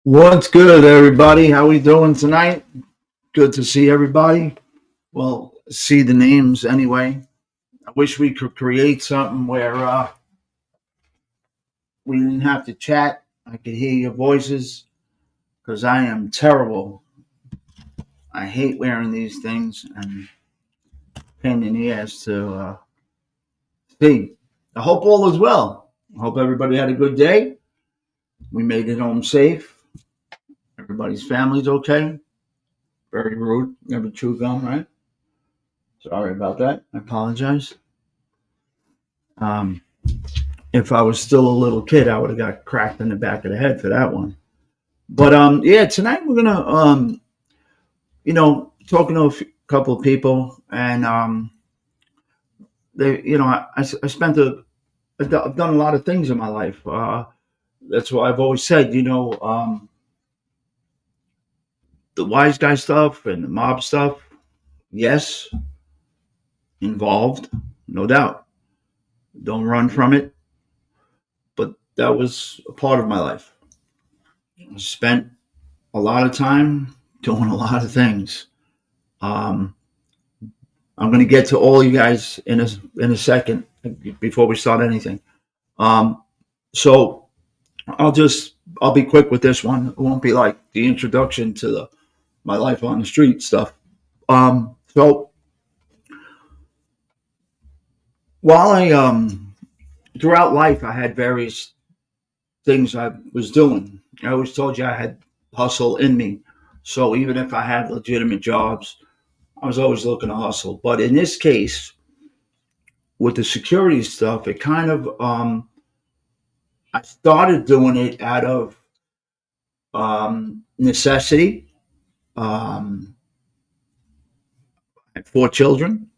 What's good, everybody? How we doing tonight? Good to see everybody. Well, see the names anyway. I wish we could create something where we didn't have to chat. I could hear your voices because I am terrible. I hate wearing these things and pain in the ass to see. I hope all is well. I hope everybody had a good day. We made it home safe. Everybody's family's okay. Very rude. Never chew gum, right? Sorry about that. I apologize. Um, if I was still a little kid, I would have got cracked in the back of the head for that one. But yeah, tonight we're gonna talking to couple of people, and I spent I've done a lot of things in my life. That's why I've always said, the wise guy stuff and the mob stuff, yes, involved, no doubt. Don't run from it, but that was a part of my life. I spent a lot of time doing a lot of things. Um, I'm going to get to all you guys in a second before we start anything. Um, so I'll be quick with this one. It won't be like the introduction to my life on the street stuff. So while I throughout life I had various things I was doing. I always told you I had hustle in me. So even if I had legitimate jobs, I was always looking to hustle. But in this case, with the security stuff, it kind of I started doing it out of necessity. I had four children,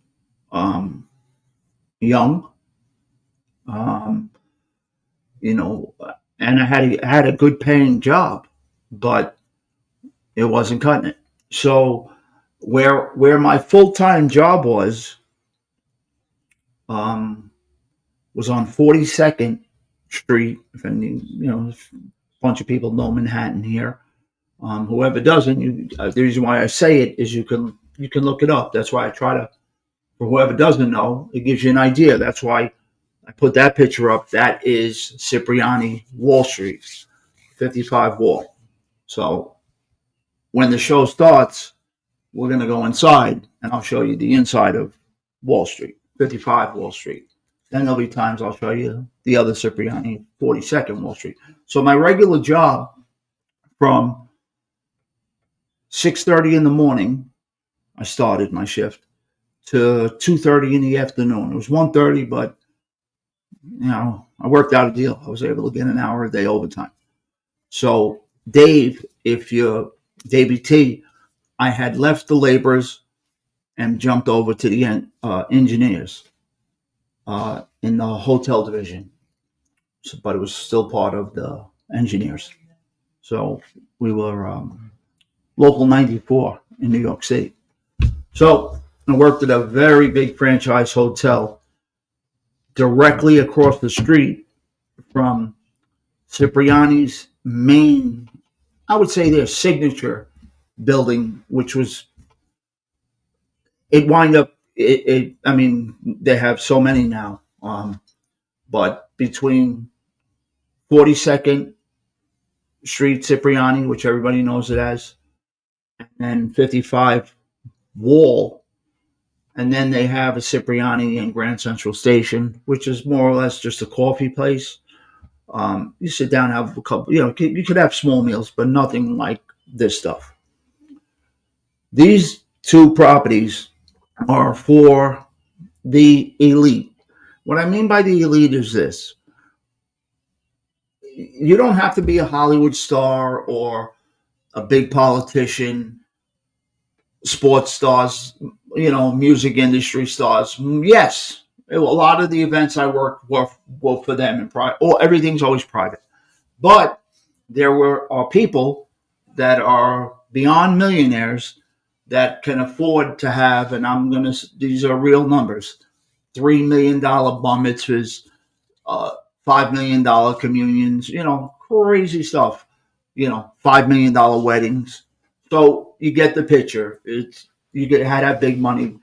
um, young, um, you know, and I had a good paying job, but it wasn't cutting it. So where my full time job um, was on 42nd Street. If any, a bunch of people know Manhattan here. Whoever doesn't, the reason why I say it is you can look it up. That's why I try to. For whoever doesn't know, it gives you an idea. That's why I put that picture up. That is Cipriani Wall Street, 55 Wall. So when the show starts, we're going to go inside, and I'll show you the inside of Wall Street, 55 Wall Street. Then there'll be times I'll show you the other Cipriani, 42nd Wall Street. So my regular job from 6:30 in the morning, I started my shift, to 2:30 in the afternoon. It was 1:30, but I worked out a deal. I was able to get an hour a day overtime. So Dave, if you're Davey T, I had left the laborers and jumped over to the engineers in the hotel division. So, but it was still part of the engineers. So we were local 94 in New York City. So I worked at a very big franchise hotel directly across the street from Cipriani's main, I would say their signature building, which was, it wind up, I mean, they have so many now, but between 42nd Street Cipriani, which everybody knows it as, and 55 Wall, and then they have a Cipriani in Grand Central Station, which is more or less just a coffee place. You sit down, have a couple, you could have small meals, but nothing like this stuff. These two properties are for the elite. What I mean by the elite is this: you don't have to be a Hollywood star or a big politician, sports stars, music industry stars. Yes, a lot of the events I worked were for them in private, or everything's always private. But are people that are beyond millionaires that can afford to have, and these are real numbers, $3 million bar mitzvahs, $5 million communions, crazy stuff. $5 million weddings. So you get the picture. You get had that big money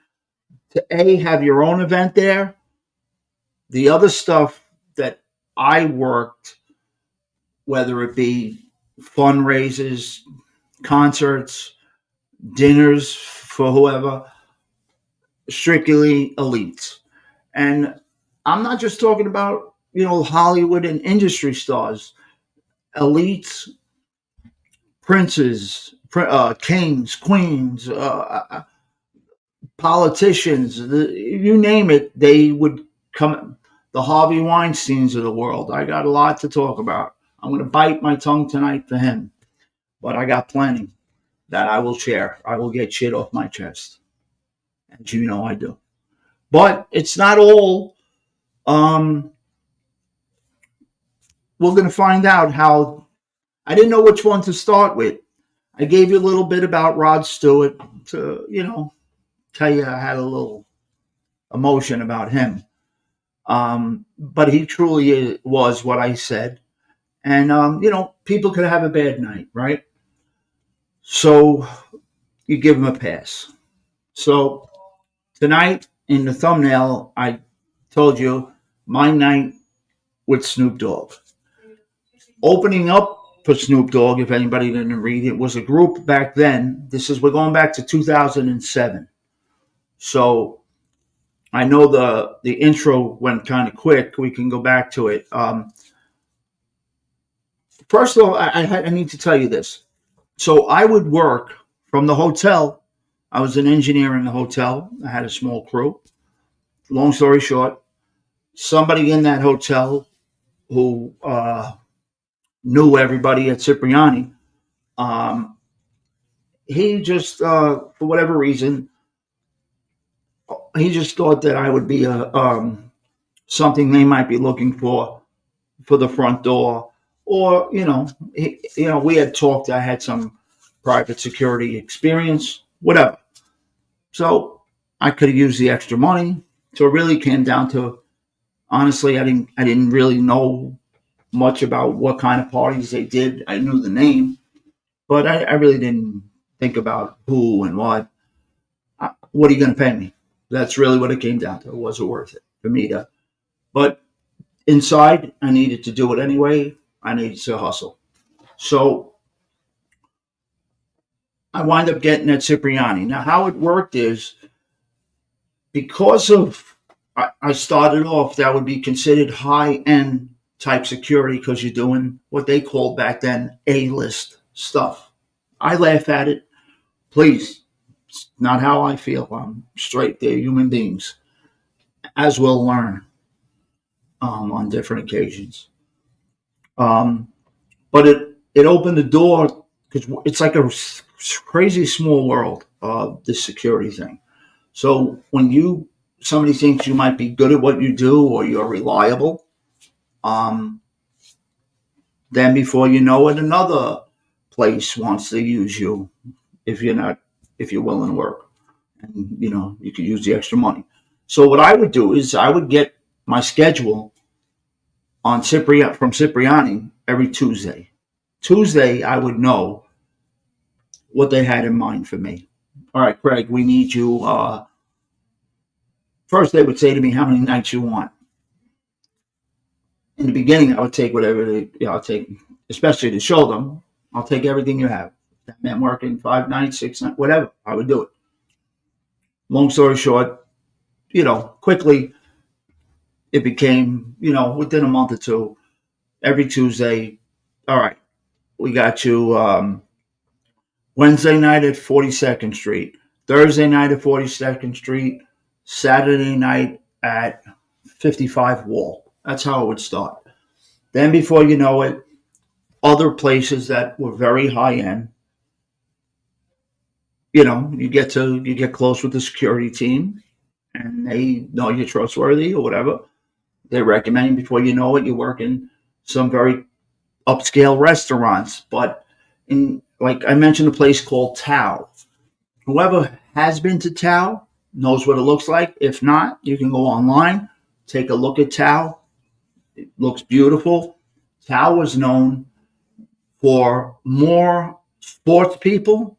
to have your own event there. The other stuff that I worked, whether it be fundraisers, concerts, dinners for whoever, strictly elites. And I'm not just talking about, Hollywood and industry stars, elites, princes, kings, queens, politicians, you name it, they would come. The Harvey Weinsteins of the world. I got a lot to talk about. I'm going to bite my tongue tonight for him, but I got plenty that I will share. I will get shit off my chest, as you know I do. But it's not all. We're going to find out how. I didn't know which one to start with. I gave you a little bit about Rod Stewart to, tell you I had a little emotion about him. But he truly was what I said. And, people could have a bad night, right? So you give them a pass. So tonight in the thumbnail, I told you my night with Snoop Dogg. Opening up for Snoop Dogg, if anybody didn't read it, was a group back then. We're going back to 2007. So I know the intro went kind of quick. We can go back to it. First of all, I need to tell you this. So I would work from the hotel. I was an engineer in the hotel. I had a small crew. Long story short, somebody in that hotel who knew everybody at CIPRIANI, he just, for whatever reason, he just thought that I would be something they might be looking for the front door. Or, we had talked, I had some private security experience, whatever. So I could have used the extra money. So it really came down to, honestly, I didn't really know much about what kind of parties they did. I knew the name, but I really didn't think about who and what. What are you going to pay me? That's really what it came down to. Was it worth it for me to? But inside, I needed to do it anyway. I needed to hustle. So I wind up getting at Cipriani. Now, how it worked is because of I started off, that would be considered high-end type security because you're doing what they called back then A-list stuff. I laugh at it. Please, it's not how I feel. I'm straight. They're human beings, as we'll learn on different occasions. But it opened the door because it's like a crazy small world, this security thing. So when somebody thinks you might be good at what you do or you're reliable, then before you know it, another place wants to use you if you're willing to work, and you could use the extra money. So what I would do is I would get my schedule from Cipriani every Tuesday. Tuesday, I would know what they had in mind for me. All right, Craig, we need you. First, they would say to me, how many nights you want? In the beginning, I would take whatever I'll take, especially to show them, I'll take everything you have. That meant working 5 nights, 6 nights, whatever. I would do it. Long story short, quickly, it became, within a month or two, every Tuesday, all right, we got you Wednesday night at 42nd Street, Thursday night at 42nd Street, Saturday night at 55 Wall. That's how it would start. Then before you know it, other places that were very high end, you get close with the security team and they know you're trustworthy or whatever. They recommend you. Before you know it, you work in some very upscale restaurants. But like I mentioned, a place called Tao. Whoever has been to Tao knows what it looks like. If not, you can go online, take a look at Tao. It looks beautiful. Tao was known For more sports people,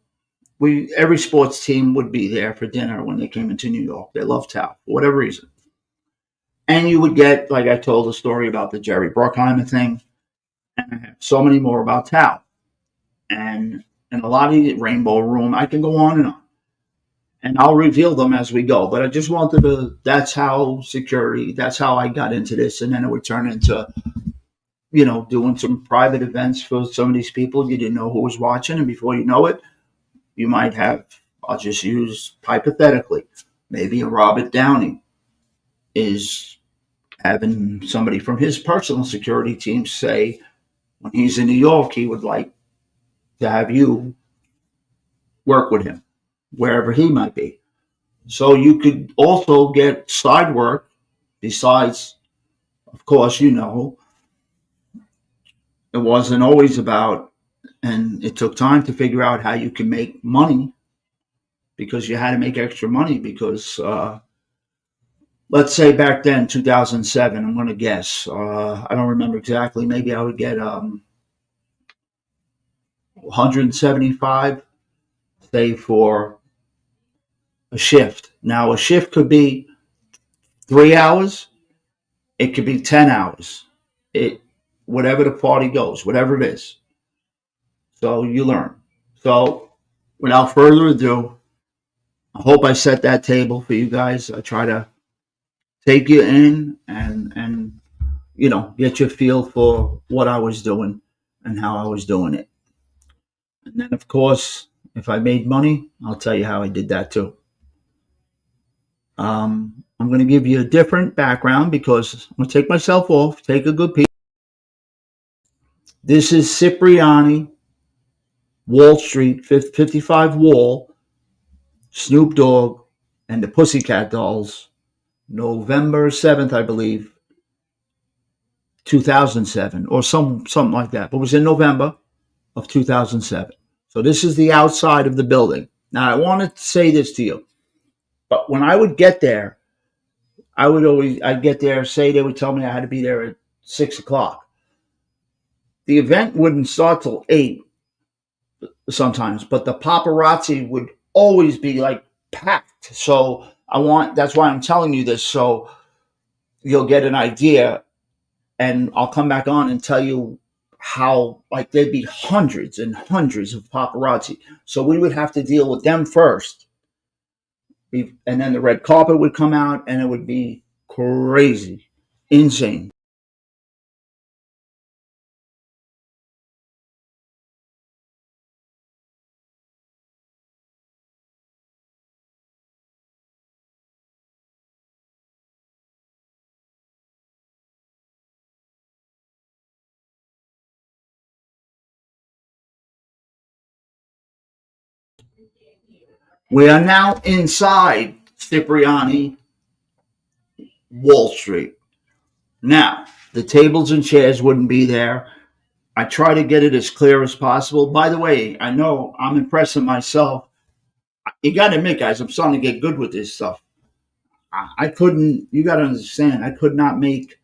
every sports team would be there for dinner when they came into New York. They loved Tao for whatever reason. And you would get, like I told the story about the Jerry Bruckheimer thing, and I have so many more about Tao. And a lot of the Rainbow Room, I can go on and on. And I'll reveal them as we go. But I just wanted to, that's how security, that's how I got into this. And then it would turn into, doing some private events for some of these people. You didn't know who was watching. And before you know it, you might have, I'll just use hypothetically, maybe a Robert Downey is having somebody from his personal security team say when he's in New York, he would like to have you work with him wherever he might be. So you could also get side work besides, of course, it wasn't always about, and it took time to figure out how you can make money because you had to make extra money because, let's say back then, 2007, I'm going to guess, I don't remember exactly, maybe I would get 175, say, for a shift. Now, a shift could be 3 hours. It could be 10 hours. Whatever the party goes, whatever it is. So you learn. So without further ado, I hope I set that table for you guys. I try to take you in and get you a feel for what I was doing and how I was doing it. And then, of course, if I made money, I'll tell you how I did that too. I'm going to give you a different background because I'm going to take myself off, take a good peek. This is Cipriani, Wall Street, 55 Wall, Snoop Dogg, and the Pussycat Dolls, November 7th, I believe, 2007, or something like that. But it was in November of 2007. So this is the outside of the building. Now, I want to say this to you, but when I would get there, I'd get there, say they would tell me I had to be there at 6 o'clock. The event wouldn't start till 8 sometimes, but the paparazzi would always be like packed. So that's why I'm telling you this, so you'll get an idea, and I'll come back on and tell you how, like, there'd be hundreds and hundreds of paparazzi. So we would have to deal with them first. And then the red carpet would come out, and it would be crazy, insane. We are now inside Cipriani, Wall Street. Now, the tables and chairs wouldn't be there. I try to get it as clear as possible. By the way, I know I'm impressing myself. You got to admit, guys, I'm starting to get good with this stuff. I couldn't, you got to understand, I could not make,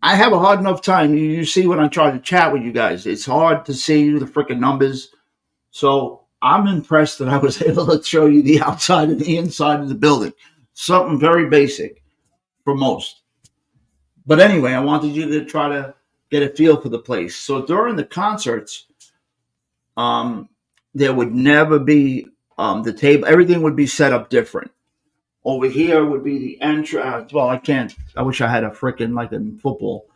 I have a hard enough time. You see when I try to chat with you guys, it's hard to see the freaking numbers. So I'm impressed that I was able to show you the outside and the inside of the building. Something very basic for most. But anyway, I wanted you to try to get a feel for the place. So during the concerts, there would never be the table. Everything would be set up different. Over here would be the entrance. Well, I can't. I wish I had a freaking like in football.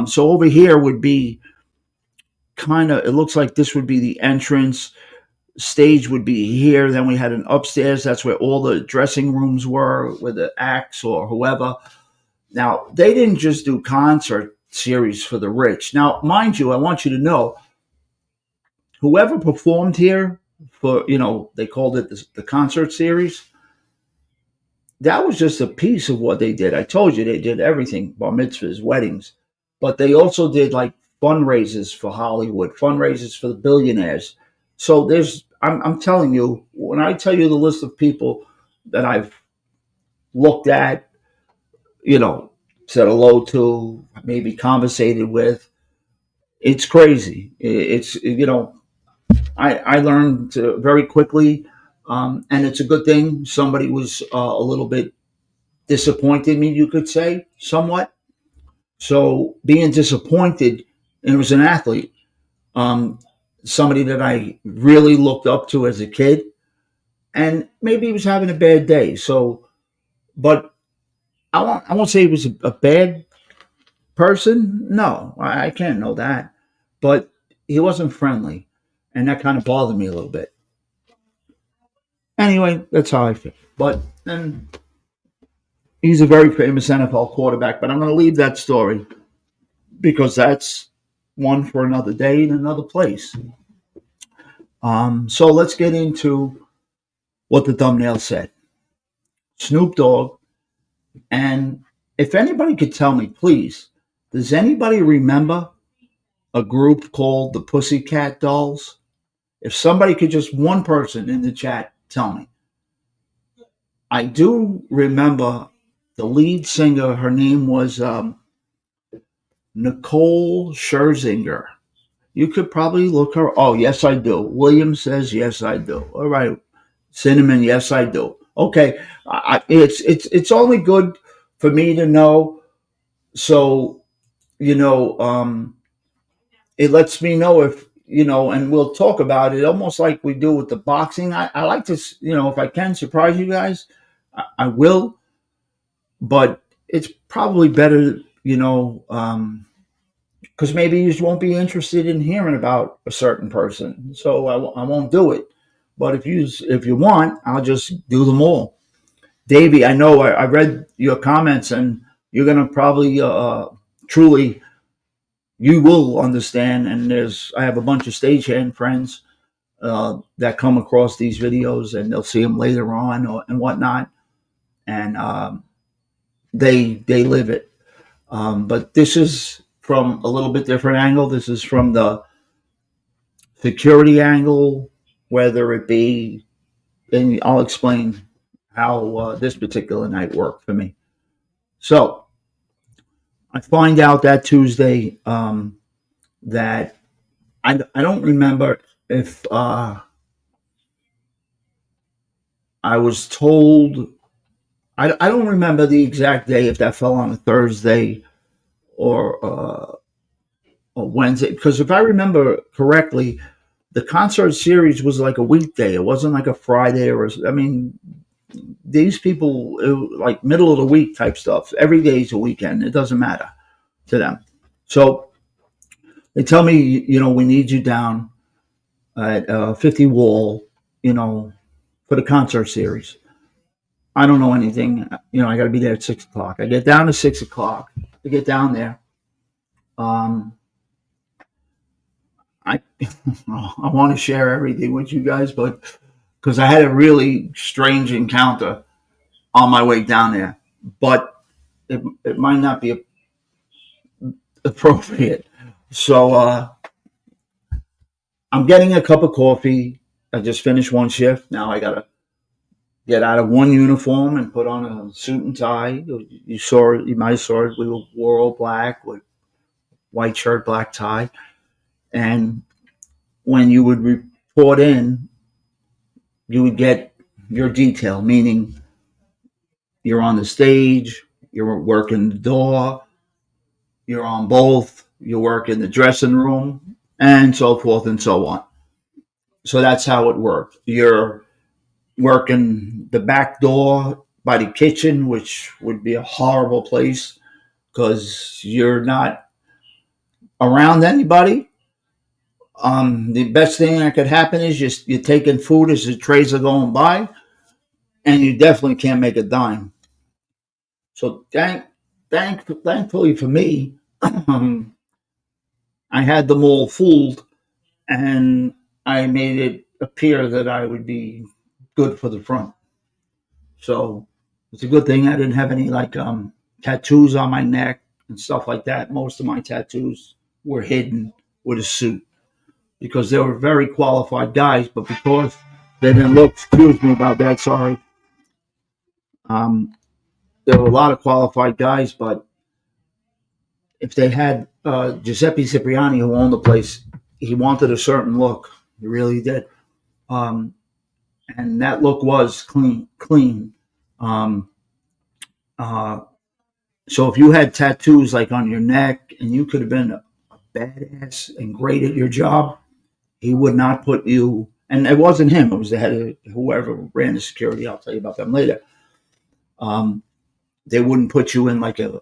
So over here would be kind of. It looks like this would be the entrance. Stage would be here. Then we had an upstairs. That's where all the dressing rooms were, with the acts or whoever. Now, they didn't just do concert series for the rich. Now, mind you, I want you to know, whoever performed here for, they called it the concert series, that was just a piece of what they did. I told you they did everything, bar mitzvahs, weddings. But they also did like fundraisers for Hollywood, fundraisers for the billionaires. So I'm telling you, when I tell you the list of people that I've looked at, said hello to, maybe conversated with, It's crazy. It's, I learned very quickly, and it's a good thing. Somebody was a little bit disappointed me, you could say, somewhat. So being disappointed, and it was an athlete, um, somebody that I really looked up to as a kid, and maybe he was having a bad day. So, but I won't say he was a bad person. No, I can't know that, but he wasn't friendly, and that kind of bothered me a little bit. Anyway, that's how I feel. But then he's a very famous NFL quarterback. But I'm going to leave that story because that's one for another day in another place. So let's get into what the thumbnail said. Snoop Dogg. And if anybody could tell me, please, does anybody remember a group called the Pussycat Dolls? If somebody could, just one person in the chat, tell me. I do remember the lead singer. Her name was Nicole Scherzinger. You could probably look her. Oh, yes, I do. William says, yes, I do. All right. Cinnamon, yes, I do. Okay. It's only good for me to know. So, you know, it lets me know if, and we'll talk about it almost like we do with the boxing. I like to, if I can surprise you guys, I will, but it's probably better, because maybe you just won't be interested in hearing about a certain person. So I won't do it. But if you want, I'll just do them all. Davey, I know I read your comments, and you're gonna probably truly, you will understand. And I have a bunch of stagehand friends that come across these videos, and they'll see them later on and whatnot, and they live it. But this is from a little bit different angle. This is from the security angle, whether it be, and I'll explain how this particular night worked for me. So I find out that Tuesday that I don't remember if I was told, I don't remember the exact day, if that fell on a Thursday or a Wednesday, because if I remember correctly, the concert series was like a weekday. It wasn't like a Friday I mean, these people, like middle of the week type stuff. Every day is a weekend. It doesn't matter to them. So they tell me, we need you down at 50 Wall, for the concert series. I don't know anything. I got to be there at 6 o'clock. I get down to 6 o'clock. I get down there. Um, I I want to share everything with you guys, but because I had a really strange encounter on my way down there, but it might not be appropriate. So I'm getting a cup of coffee. I just finished one shift. Now I gotta get out of one uniform and put on a suit and tie. You saw it. You might have saw it. We wore all black with white shirt, black tie. And when you would report in, you would get your detail, meaning you're on the stage, you're working the door, you're on both, you work in the dressing room, and so forth and so on. So that's how it worked. You're working the back door by the kitchen, which would be a horrible place because you're not around anybody. The best thing that could happen is just you're taking food as the trays are going by, and you definitely can't make a dime. So thankfully for me, I had them all fooled, and I made it appear that I would be good for the front. So it's a good thing I didn't have any like tattoos on my neck and stuff like that. Most of my tattoos were hidden with a suit because they were very qualified guys, but because they didn't look, excuse me about that, sorry. Um, there were a lot of qualified guys, but if they had Giuseppe Cipriani, who owned the place, he wanted a certain look. He really did. Um, and that look was clean, clean. Um, uh, so if you had tattoos like on your neck and you could have been a badass and great at your job, he would not put you. And it wasn't him; it was the head of whoever ran the security. I'll tell you about them later. Um, they wouldn't put you in like a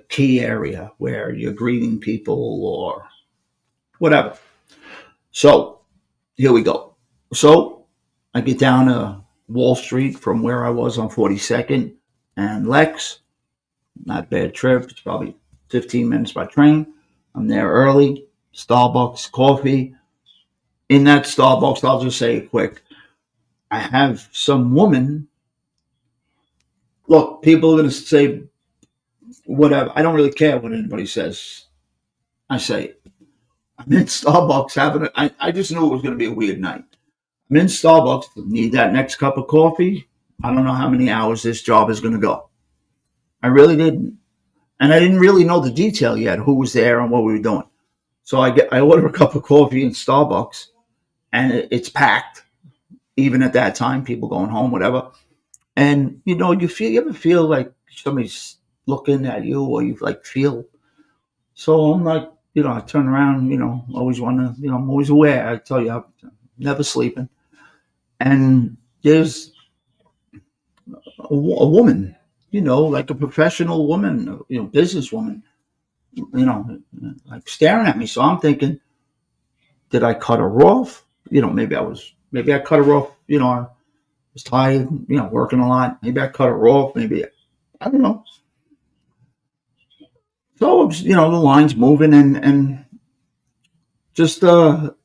key area where you're greeting people or whatever. So here we go. So I get down to Wall Street from where I was on 42nd and Lex. Not a bad trip. It's probably 15 minutes by train. I'm there early. Starbucks, coffee. In that Starbucks, I'll just say it quick. I have some woman. Look, people are going to say whatever. I don't really care what anybody says. I say, I'm in Starbucks having I just knew it was going to be a weird night. I'm in Starbucks, need that next cup of coffee. I don't know how many hours this job is going to go. I really didn't. And I didn't really know the detail yet, who was there and what we were doing. So I order a cup of coffee in Starbucks, and it's packed. Even at that time, people going home, whatever. And you ever feel like somebody's looking at you, or you like feel. So I'm like, I turn around, always want to, I'm always aware. I tell you, I'm never sleeping. And there's a woman, like a professional woman, businesswoman, like staring at me. So I'm thinking, did I cut her off? Maybe I cut her off. I was tired, working a lot. Maybe I cut her off. Maybe, I don't know. So, the line's moving and just, we'll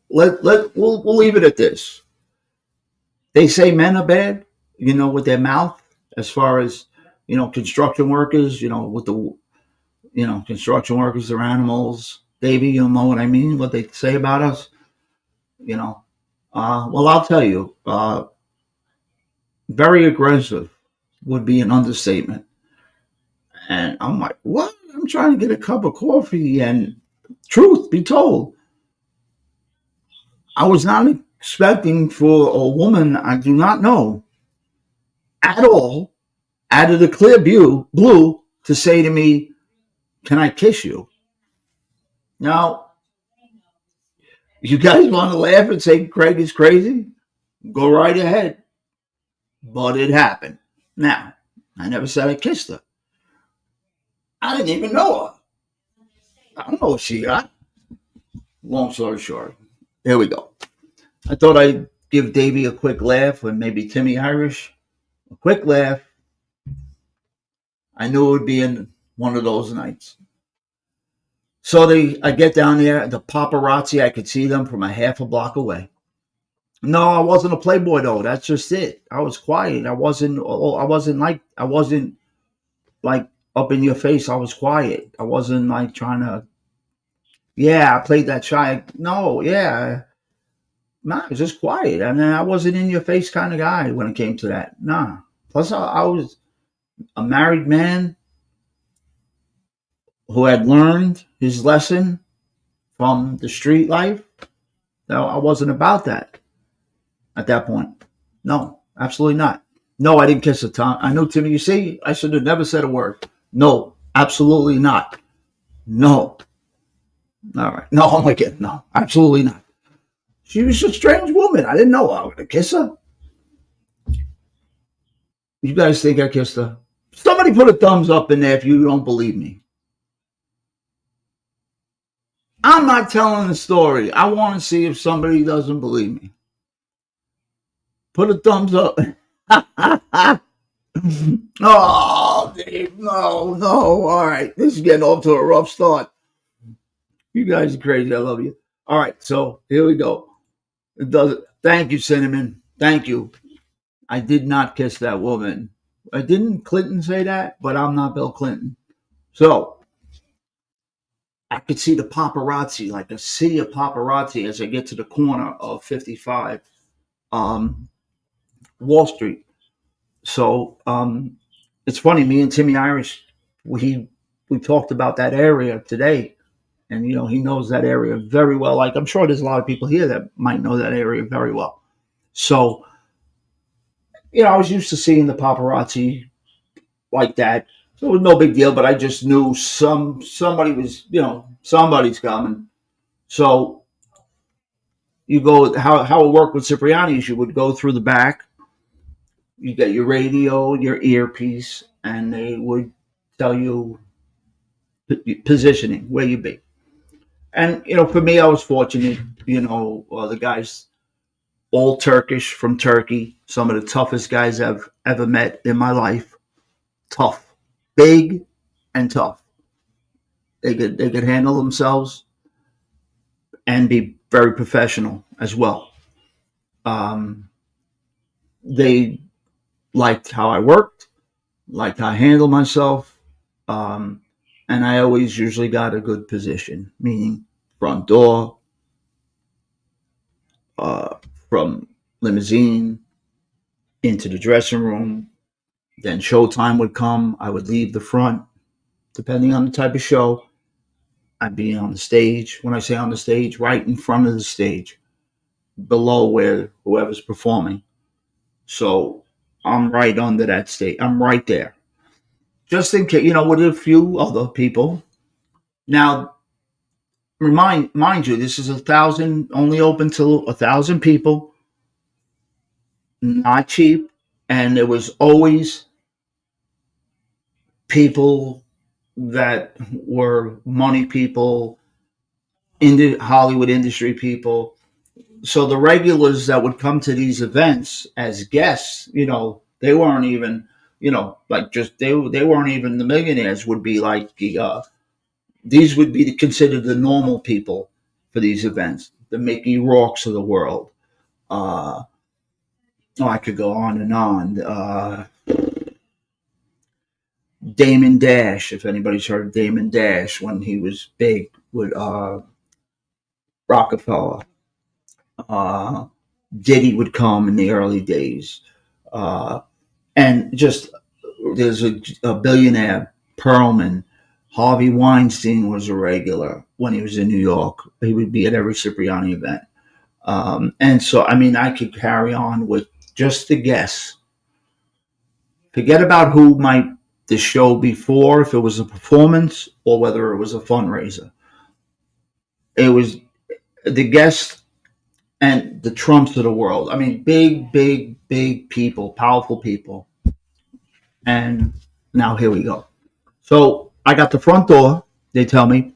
leave it at this. They say men are bad, with their mouth, as far as, construction workers, with the, construction workers are animals. Davey, you'll know what I mean, what they say about us, you know. Well, I'll tell you, very aggressive would be an understatement. And I'm like, what? I'm trying to get a cup of coffee. And truth be told, I was not expecting for a woman I do not know at all, out of the clear blue, to say to me, can I kiss you? Now, you guys want to laugh and say Craig is crazy? Go right ahead. But it happened. Now, I never said I kissed her. I didn't even know her. I don't know what she got. Long story short, here we go. I thought I'd give Davey a quick laugh, and maybe Timmy Irish a quick laugh. I knew it would be in one of those nights. So I get down there, the paparazzi, I could see them from a half a block away. No, I wasn't a playboy though. That's just it. I was quiet. I wasn't like up in your face. I was quiet. I wasn't like trying to. Yeah, I played that shy. No, yeah, nah, I was just quiet. I mean, I wasn't in your face kind of guy when it came to that. Nah. Plus, I was a married man who had learned his lesson from the street life. No, I wasn't about that at that point. No, absolutely not. No, I didn't kiss her tongue. I know, Timmy, you see, I should have never said a word. No, absolutely not. No. All right. No, I'm like it. No, absolutely not. She was a strange woman. I didn't know I was going to kiss her. You guys think I kissed her? Somebody put a thumbs up in there if you don't believe me. I'm not telling the story. I want to see if somebody doesn't believe me. Put a thumbs up. Oh, Dave, no. All right. This is getting off to a rough start. You guys are crazy. I love you. All right. So here we go. It does. Thank you, Cinnamon. Thank you. I did not kiss that woman. Didn't Clinton say that? But I'm not Bill Clinton. So I could see the paparazzi, like a sea of paparazzi, as I get to the corner of 55 Wall Street. So it's funny. Me and Timmy Irish, we talked about that area today. and he knows that area very well. Like I'm sure there's a lot of people here that might know that area very well. So I was used to seeing the paparazzi like that, so it was no big deal. But I just knew somebody was, somebody's coming. So you go how it worked with Cipriani is you would go through the back, you get your radio, your earpiece, and they would tell you positioning where you be. And for me, I was fortunate. The guys all Turkish from Turkey, some of the toughest guys I've ever met in my life. Tough, big, and tough. They could handle themselves and be very professional as well. Um, they liked how I worked, liked how I handled myself, um, and I always usually got a good position, meaning front door, uh, from limousine into the dressing room. Then showtime would come. I would leave the front, depending on the type of show. I'd be on the stage. When I say on the stage, right in front of the stage, below where whoever's performing. So I'm right under that stage. I'm right there. Just in case, with a few other people. Now, mind you, this is 1,000, only open to 1,000 people, not cheap. And there was always people that were money people, in the Hollywood industry people. So the regulars that would come to these events as guests, they weren't even, like just they weren't even the millionaires. Would be like these would be considered the normal people for these events, the Mickey Rourke's of the world. Uh, oh, I could go on and on. Damon Dash, if anybody's heard of Damon Dash when he was big with Rockefeller. Uh, Diddy would come in the early days. Uh, and just there's a billionaire, Perlman. Harvey Weinstein was a regular when he was in New York. He would be at every Cipriani event. And so, I mean, I could carry on with just the guess. Forget about who might the show before, if it was a performance or whether it was a fundraiser. It was the guests and the Trumps of the world. I mean, big, big, big people, powerful people. And now here we go. So I got the front door, they tell me.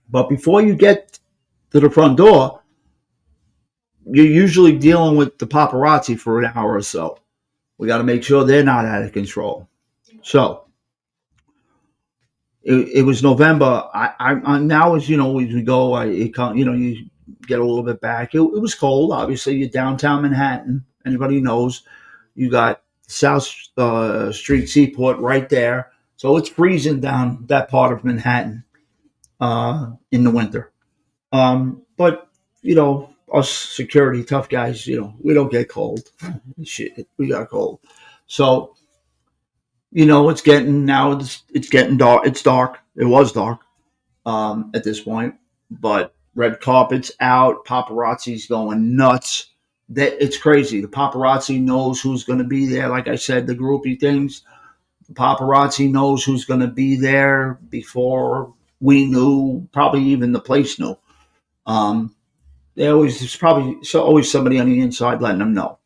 But before you get to the front door, you're usually dealing with the paparazzi for an hour or so. We got to make sure they're not out of control. So it was November. I now as as we go, you get a little bit back. It was cold. Obviously, you're downtown Manhattan. Anybody knows you got South Street Seaport right there, so it's freezing down that part of Manhattan in the winter. But us security tough guys, we don't get cold. Shit, we got cold. So it's getting now. It's getting dark. It's dark. It was dark at this point, but red carpet's out. Paparazzi's going nuts. That it's crazy. The paparazzi knows who's going to be there. Like I said, the groupie things. The paparazzi knows who's going to be there before we knew. Probably even the place knew. There's probably always somebody on the inside letting them know.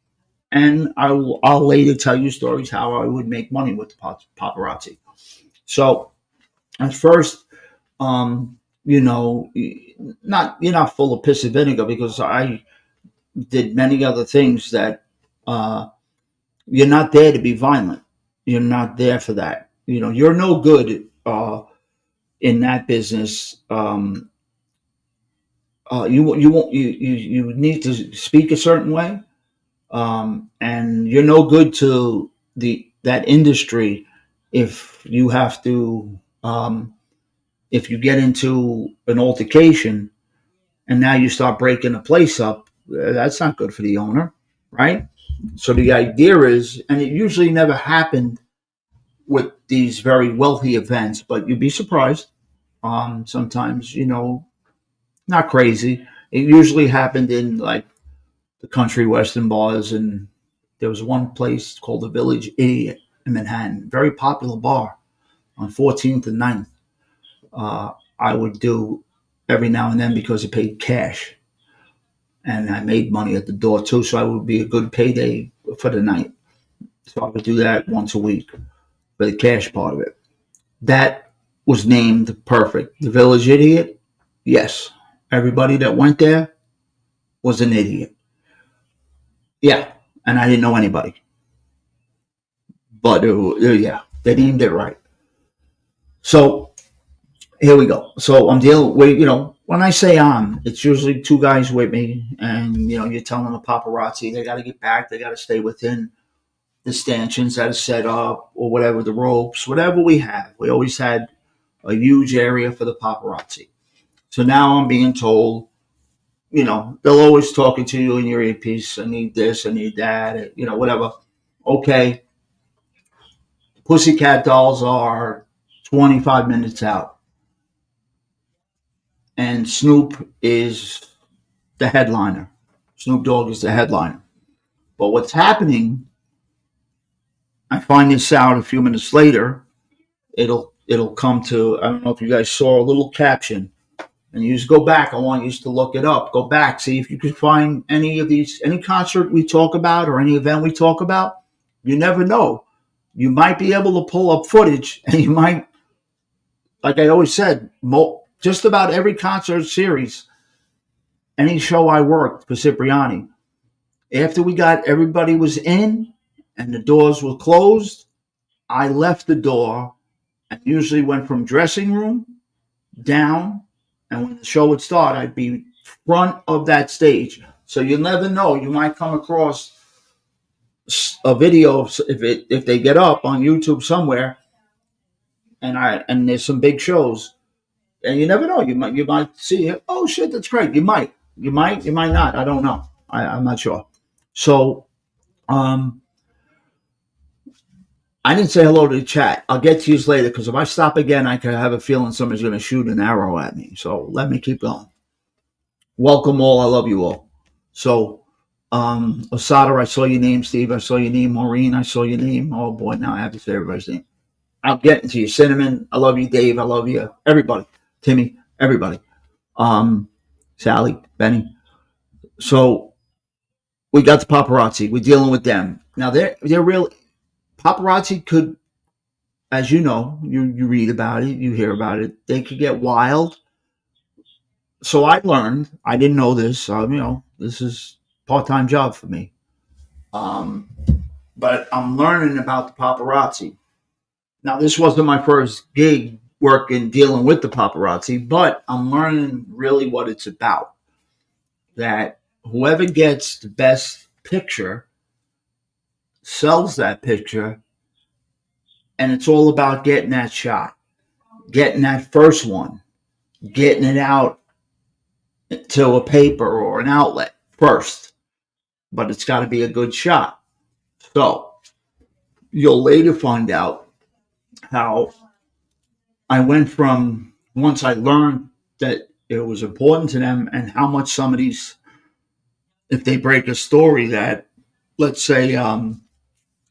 And I'll later tell you stories how I would make money with the paparazzi. So at first, not you're not full of piss and vinegar because I did many other things that uh, you're not there to be violent. You're not there for that. You're no good in that business. You won't you need to speak a certain way, and you're no good to the that industry if you have to if you get into an altercation and now you start breaking the place up. That's not good for the owner, right? So the idea is, and it usually never happened with these very wealthy events, but you'd be surprised. Sometimes, not crazy. It usually happened in like the country western bars, and there was one place called the Village Idiot in Manhattan, very popular bar on 14th and 9th. I would do every now and then because it paid cash, and I made money at the door too, so I would be a good payday for the night. So I would do that once a week for the cash part of it. That was named perfect. The Village Idiot, yes. Everybody that went there was an idiot. Yeah, and I didn't know anybody, but yeah, they named it right. So here we go. So I'm dealing with, when I say it's usually two guys with me, and you're telling the paparazzi they got to get back, they got to stay within the stanchions that are set up or whatever, the ropes, whatever we have. We always had a huge area for the paparazzi. So now I'm being told, they'll always talking to you in your earpiece. I need this, I need that, whatever. Okay, Pussycat Dolls are 25 minutes out, and Snoop is the headliner. Snoop Dogg is the headliner. But what's happening, I find this out a few minutes later. It'll come to, I don't know if you guys saw a little caption, and you just go back. I want you to look it up. Go back, see if you can find any concert we talk about or any event we talk about. You never know. You might be able to pull up footage, and you might, like I always said, just about every concert series, any show I worked for Cipriani, after we got everybody was in and the doors were closed, I left the door and usually went from dressing room down, and when the show would start, I'd be front of that stage. So you never know. You might come across a video if they get up on YouTube somewhere, and there's some big shows, and you never know. You might see it. Oh shit, that's great. You might not. I don't know. I'm not sure. So um, I didn't say hello to the chat. I'll get to you later because if I stop again, I could have a feeling somebody's going to shoot an arrow at me. So let me keep going. Welcome all. I love you all. So, Osada, I saw your name. Steve, I saw your name. Maureen, I saw your name. Oh boy, now I have to say everybody's name. I'm getting to you. Cinnamon, I love you. Dave, I love you. Everybody. Timmy, everybody. Sally, Benny. So we got the paparazzi. We're dealing with them. Now they're real. Paparazzi could, as you know, you read about it, you hear about it. They could get wild. So I learned. I didn't know this. This is part-time job for me. Um, but I'm learning about the paparazzi. Now, this wasn't my first gig working dealing with the paparazzi, but I'm learning really what it's about. That whoever gets the best picture sells that picture, and it's all about getting that shot, getting that first one, getting it out to a paper or an outlet first. But it's got to be a good shot. So you'll later find out how I went from, once I learned that it was important to them, and how much some of these, if they break a story that, let's say,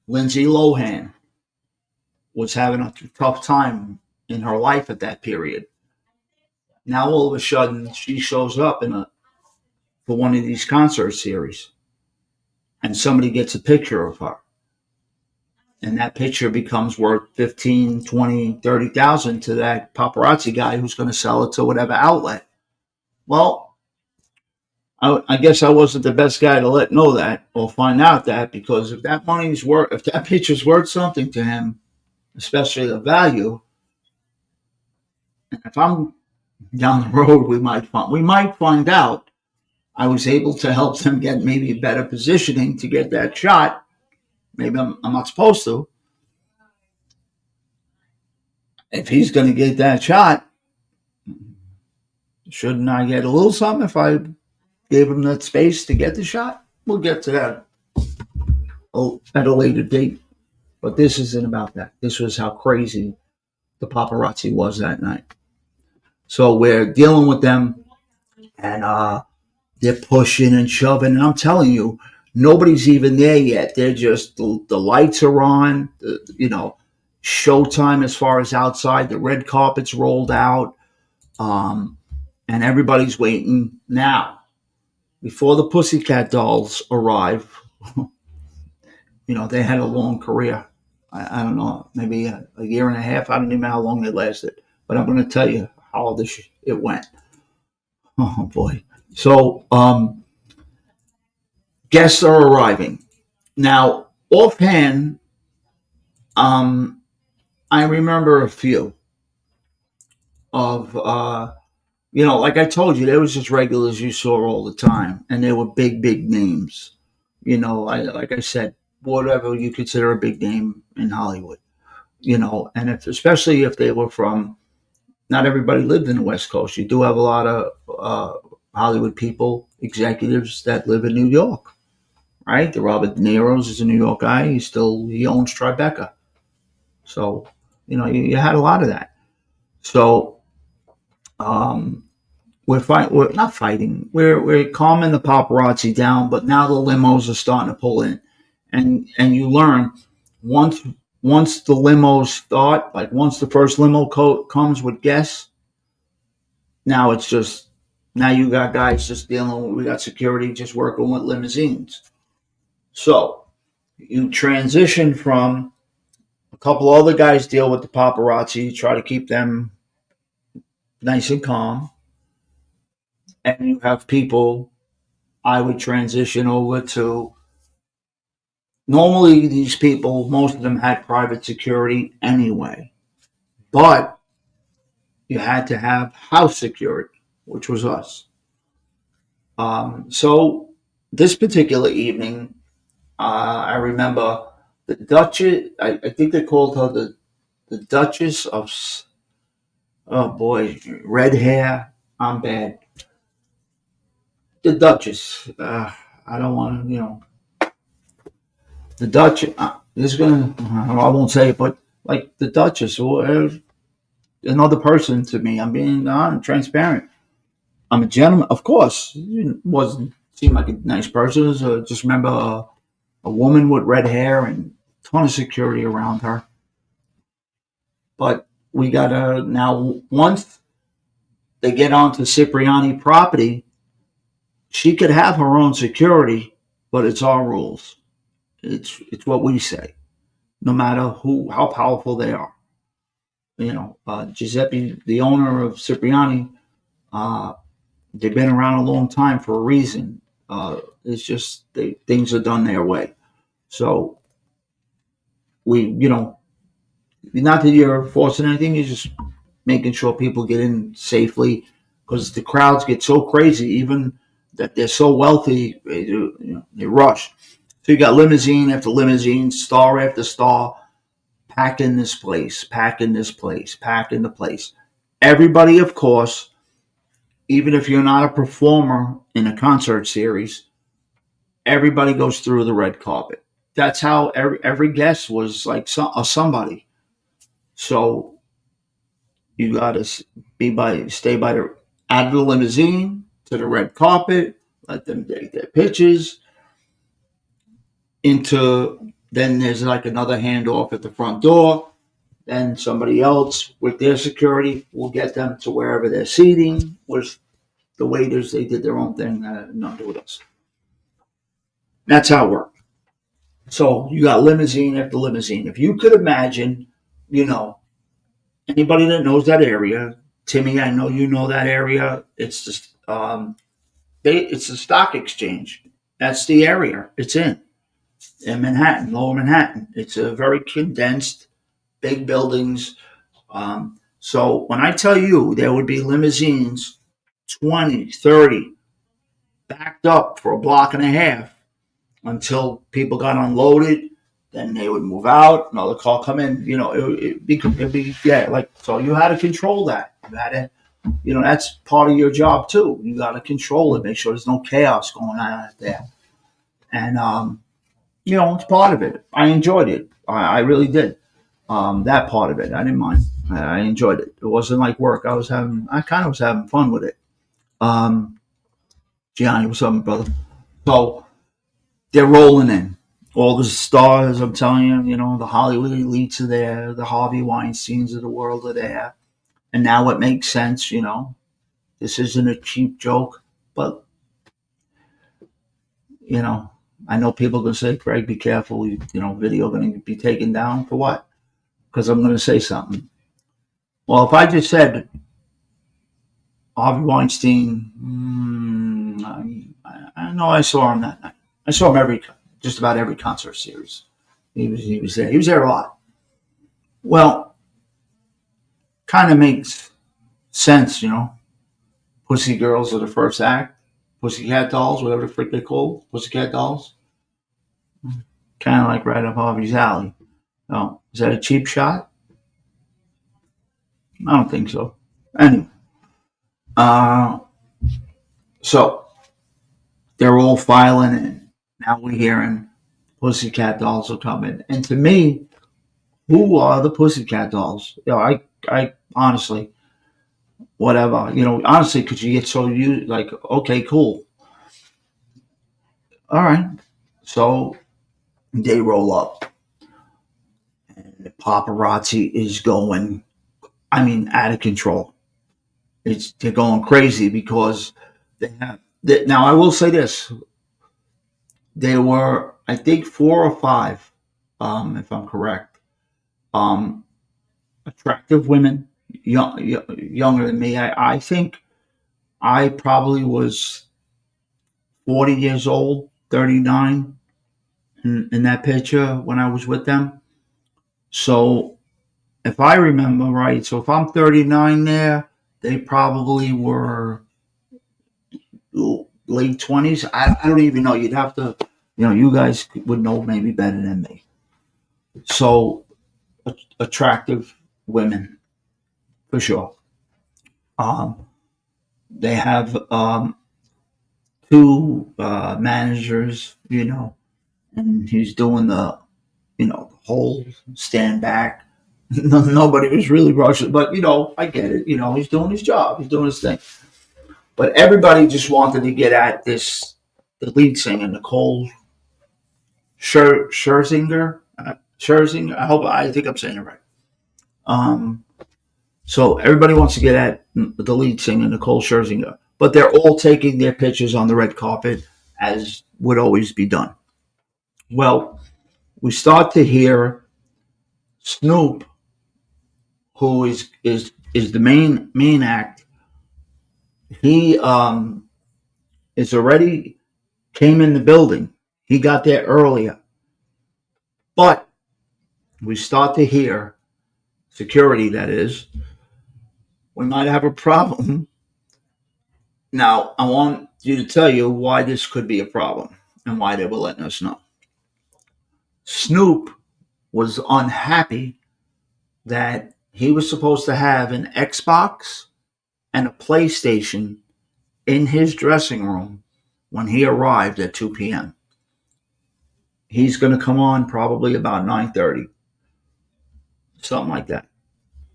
Lindsay Lohan was having a tough time in her life at that period. Now all of a sudden she shows up for one of these concert series, and somebody gets a picture of her, and that picture becomes worth 15, 20, 30,000 to that paparazzi guy who's going to sell it to whatever outlet. Well, I guess I wasn't the best guy to let know that or find out that, because if that picture's worth something to him, especially the value, if I'm down the road, we might find out I was able to help them get maybe better positioning to get that shot. Maybe I'm not supposed to. If he's going to get that shot, shouldn't I get a little something if I gave him that space to get the shot? We'll get to that at a later date. But this isn't about that. This was how crazy the paparazzi was that night. So we're dealing with them, and they're pushing and shoving. And I'm telling you, nobody's even there yet. They're just the lights are on. Showtime as far as outside. The red carpet's rolled out, and everybody's waiting now. Before the Pussycat Dolls arrive, they had a long career. I don't know, maybe a year and a half. I don't even know how long they lasted, but I'm going to tell you how it went. Oh boy! So guests are arriving now. Offhand, I remember a few of like I told you, there was just regulars you saw all the time, and they were big names. Like I said, whatever you consider a big name in Hollywood. And especially if they were from, not everybody lived in the West Coast. You do have a lot of Hollywood people, executives that live in New York, right? The Robert De Niro's is a New York guy. He owns Tribeca. So, you had a lot of that. So, we're not fighting. We're calming the paparazzi down, but now the limos are starting to pull in, and you learn once the limos start, like once the first limo comes with guests, now you got guys just we got security just working with limousines. So you transition from a couple other guys deal with the paparazzi, try to keep them nice and calm, and you have people. I would transition over to, normally these people, most of them had private security anyway, but you had to have house security, which was us. So this particular evening, I remember the Duchess. I think they called her the Duchess of. Oh boy, red hair. I'm bad. The Duchess. I don't want to. The Duchess. This is gonna. I won't say it, but like the Duchess or another person to me. I'm being transparent. I'm a gentleman, of course. He wasn't seemed like a nice person. Just remember a woman with red hair and a ton of security around her. But we gotta now, once they get onto Cipriani property, she could have her own security, but it's our rules. It's what we say, no matter how powerful they are. Giuseppe, the owner of Cipriani, uh, they've been around a long time for a reason. It's just things are done their way. So not that you're forcing anything, you're just making sure people get in safely, because the crowds get so crazy, even that they're so wealthy, they rush. So you got limousine after limousine, star after star, packing this place, packing this place, packing the place. Everybody, of course, even if you're not a performer in a concert series, everybody goes through the red carpet. That's how every guest was like somebody. So you got to stay by out of the limousine to the red carpet, let them take their pictures. Then there's like another handoff at the front door. Then somebody else with their security will get them to wherever they're seating. With the waiters, they did their own thing, nothing to do with us. That's how it worked. So you got limousine after limousine. If you could imagine, you know, anybody that knows that area, Timmy, I know you know that area. It's just it's the stock exchange. That's the area it's in Manhattan, Lower Manhattan. It's a very condensed, big buildings. So when I tell you there would be limousines, 20, 30, backed up for a block and a half until people got unloaded. Then they would move out, another car come in. It'd be yeah, like, so you had to control that. You had to, that's part of your job too. You got to control it, make sure there's no chaos going on out there. And it's part of it. I enjoyed it. I really did. That part of it, I didn't mind. I enjoyed it. It wasn't like work. I kind of was having fun with it. Um, Gianni, what's up, brother? So they're rolling in. All the stars, I'm telling you, the Hollywood elites are there. The Harvey Weinsteins of the world are there. And now it makes sense. This isn't a cheap joke, but, you know, I know people are going to say, Craig, be careful. Video going to be taken down for what? Because I'm going to say something. Well, if I just said Harvey Weinstein, I know I saw him that night. I saw him just about every concert series. He was there. He was there a lot. Well, kind of makes sense. Pussy Girls are the first act. Pussycat Dolls, whatever the frick they call Pussycat Dolls. Kind of like right up Harvey's alley. Oh, is that a cheap shot? I don't think so. Anyway, uh, so they're all filing in. Now we're hearing Pussycat Dolls are coming. And to me, who are the Pussycat Dolls? I honestly, whatever, honestly, because you get so used, like, okay, cool. All right. So they roll up. And the paparazzi is going, out of control. They're going crazy because now I will say this. There were, I think, 4 or 5, if I'm correct, um, attractive women, younger than me. I think I probably was 40 years old, 39 in that picture when I was with them. So if I remember right, so if I'm 39 there, they probably were late 20s. I don't even know. You'd have to, you guys would know maybe better than me. So attractive women for sure. Um, they have 2 managers, and he's doing the whole stand back. Nobody was really rushing, but I get it. He's doing his job. He's doing his thing. But everybody just wanted to get at the lead singer, Nicole Scherzinger. Scherzinger. I think I'm saying it right. Um, so everybody wants to get at the lead singer, Nicole Scherzinger, but they're all taking their pictures on the red carpet, as would always be done. Well, we start to hear Snoop, who is the main act. He is already came in the building. He got there earlier, but we start to hear security. That is, we might have a problem. Now, I want you to tell you why this could be a problem and why they were letting us know. Snoop was unhappy that he was supposed to have an Xbox and a PlayStation in his dressing room when he arrived at 2 p.m. He's going to come on probably about 9:30, something like that.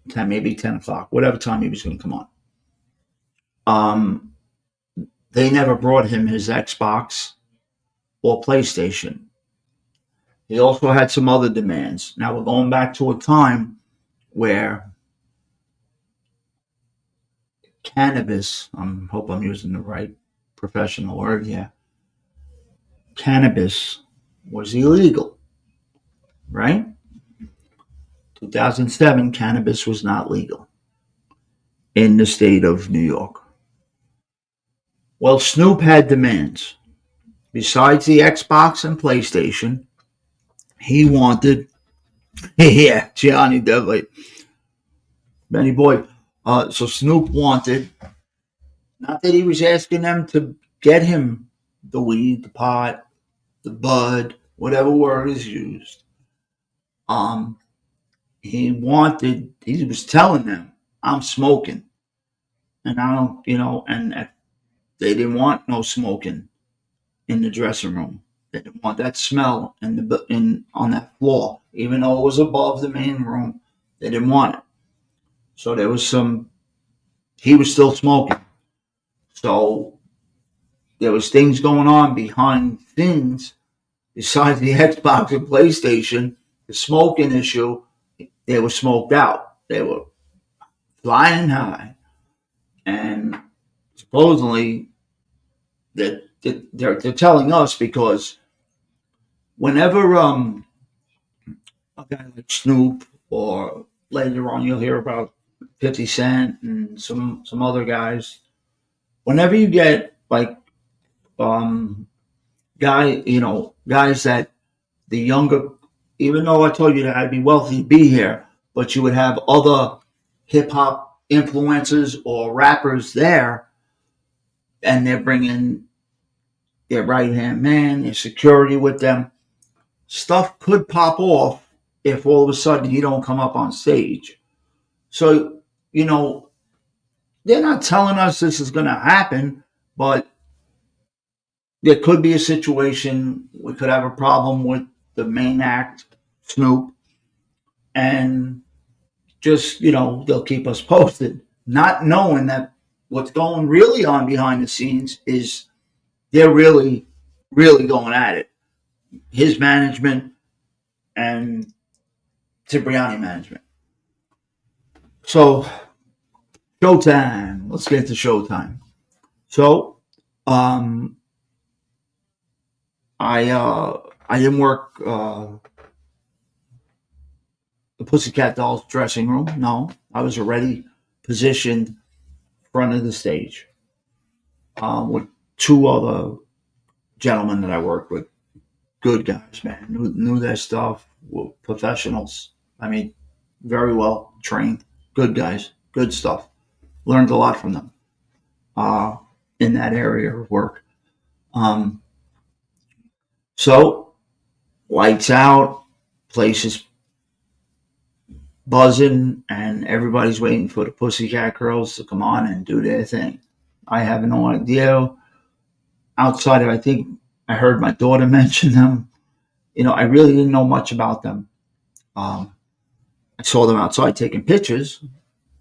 10, maybe 10 o'clock, whatever time he was going to come on. Um, they never brought him his Xbox or PlayStation. He also had some other demands. Now we're going back to a time where cannabis, I hope I'm using the right professional word here, cannabis was illegal, right? 2007, cannabis was not legal in the state of New York. Well, Snoop had demands. Besides the Xbox and PlayStation, he wanted, yeah, Gianni definitely, Benny Boy. So Snoop wanted, not that he was asking them to get him the weed, the pot, the bud, whatever word is used. Um, he was telling them, I'm smoking. And I don't, and they didn't want no smoking in the dressing room. They didn't want that smell on that floor, even though it was above the main room. They didn't want it. So there was some. He was still smoking. So there was things going on behind things besides the Xbox and PlayStation. The smoking issue. They were smoked out. They were flying high, and supposedly they're telling us because whenever a guy like Snoop or later on you'll hear about 50 Cent and some other guys. Whenever you get like um guys that the younger, even though I told you that I'd be wealthy to be here, but you would have other hip hop influencers or rappers there, and they're bringing their right hand man, their security with them. Stuff could pop off if all of a sudden you don't come up on stage. So, you know, they're not telling us this is going to happen, but there could be a situation. We could have a problem with the main act, Snoop, and just, they'll keep us posted, not knowing that what's going really on behind the scenes is they're really, really going at it. His management and Cipriani management. So, Showtime. Let's get to Showtime. So, um, I didn't work the Pussycat Dolls dressing room. No, I was already positioned front of the stage with two other gentlemen that I worked with. Good guys, man. Knew their stuff. Were professionals. I mean, very well trained. Good guys. Good stuff. Learned a lot from them uh, in that area of work. Um, so lights out, places buzzing, and everybody's waiting for the Pussycat Girls to come on and do their thing. I have no idea. Outside of, I think I heard my daughter mention them. I really didn't know much about them. Um, I saw them outside taking pictures.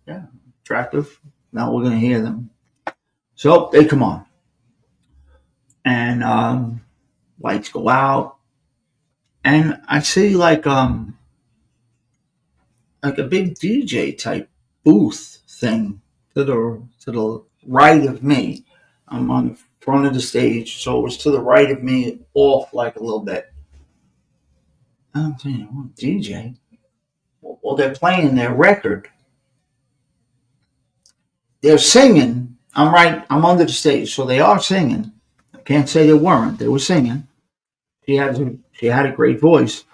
Yeah, attractive. Now we're going to hear them. So they come on, and lights go out, and I see like a big DJ type booth thing to the right of me. I'm on the front of the stage, so it was to the right of me, off like a little bit. I'm thinking, DJ? Well, they're playing their record. They're singing. I'm right. I'm under the stage, so they are singing. I can't say they weren't. They were singing. She had a great voice,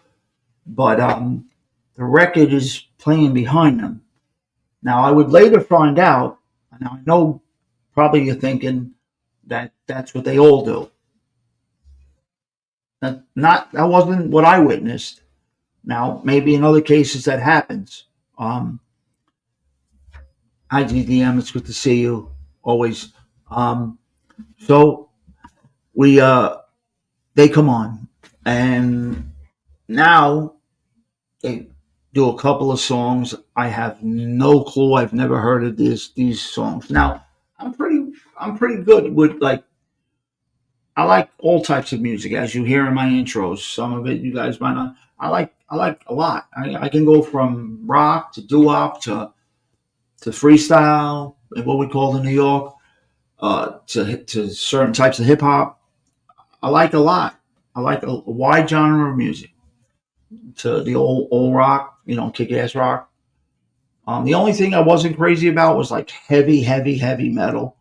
but the record is playing behind them. Now, I would later find out. Now I know probably you're thinking that that's what they all do. That wasn't what I witnessed. Now, maybe in other cases that happens. Hi, GDM. It's good to see you. Always. So we they come on, and now they do a couple of songs. I have no clue. I've never heard of these songs. Now I'm pretty good with like I like all types of music, as you hear in my intros. Some of it you guys might not. I like a lot. I can go from rock to doo-wop to freestyle, what we call in New York, to certain types of hip hop. I like a lot. I like a wide genre of music. To the old rock, kick ass rock. The only thing I wasn't crazy about was like heavy, heavy, heavy metal.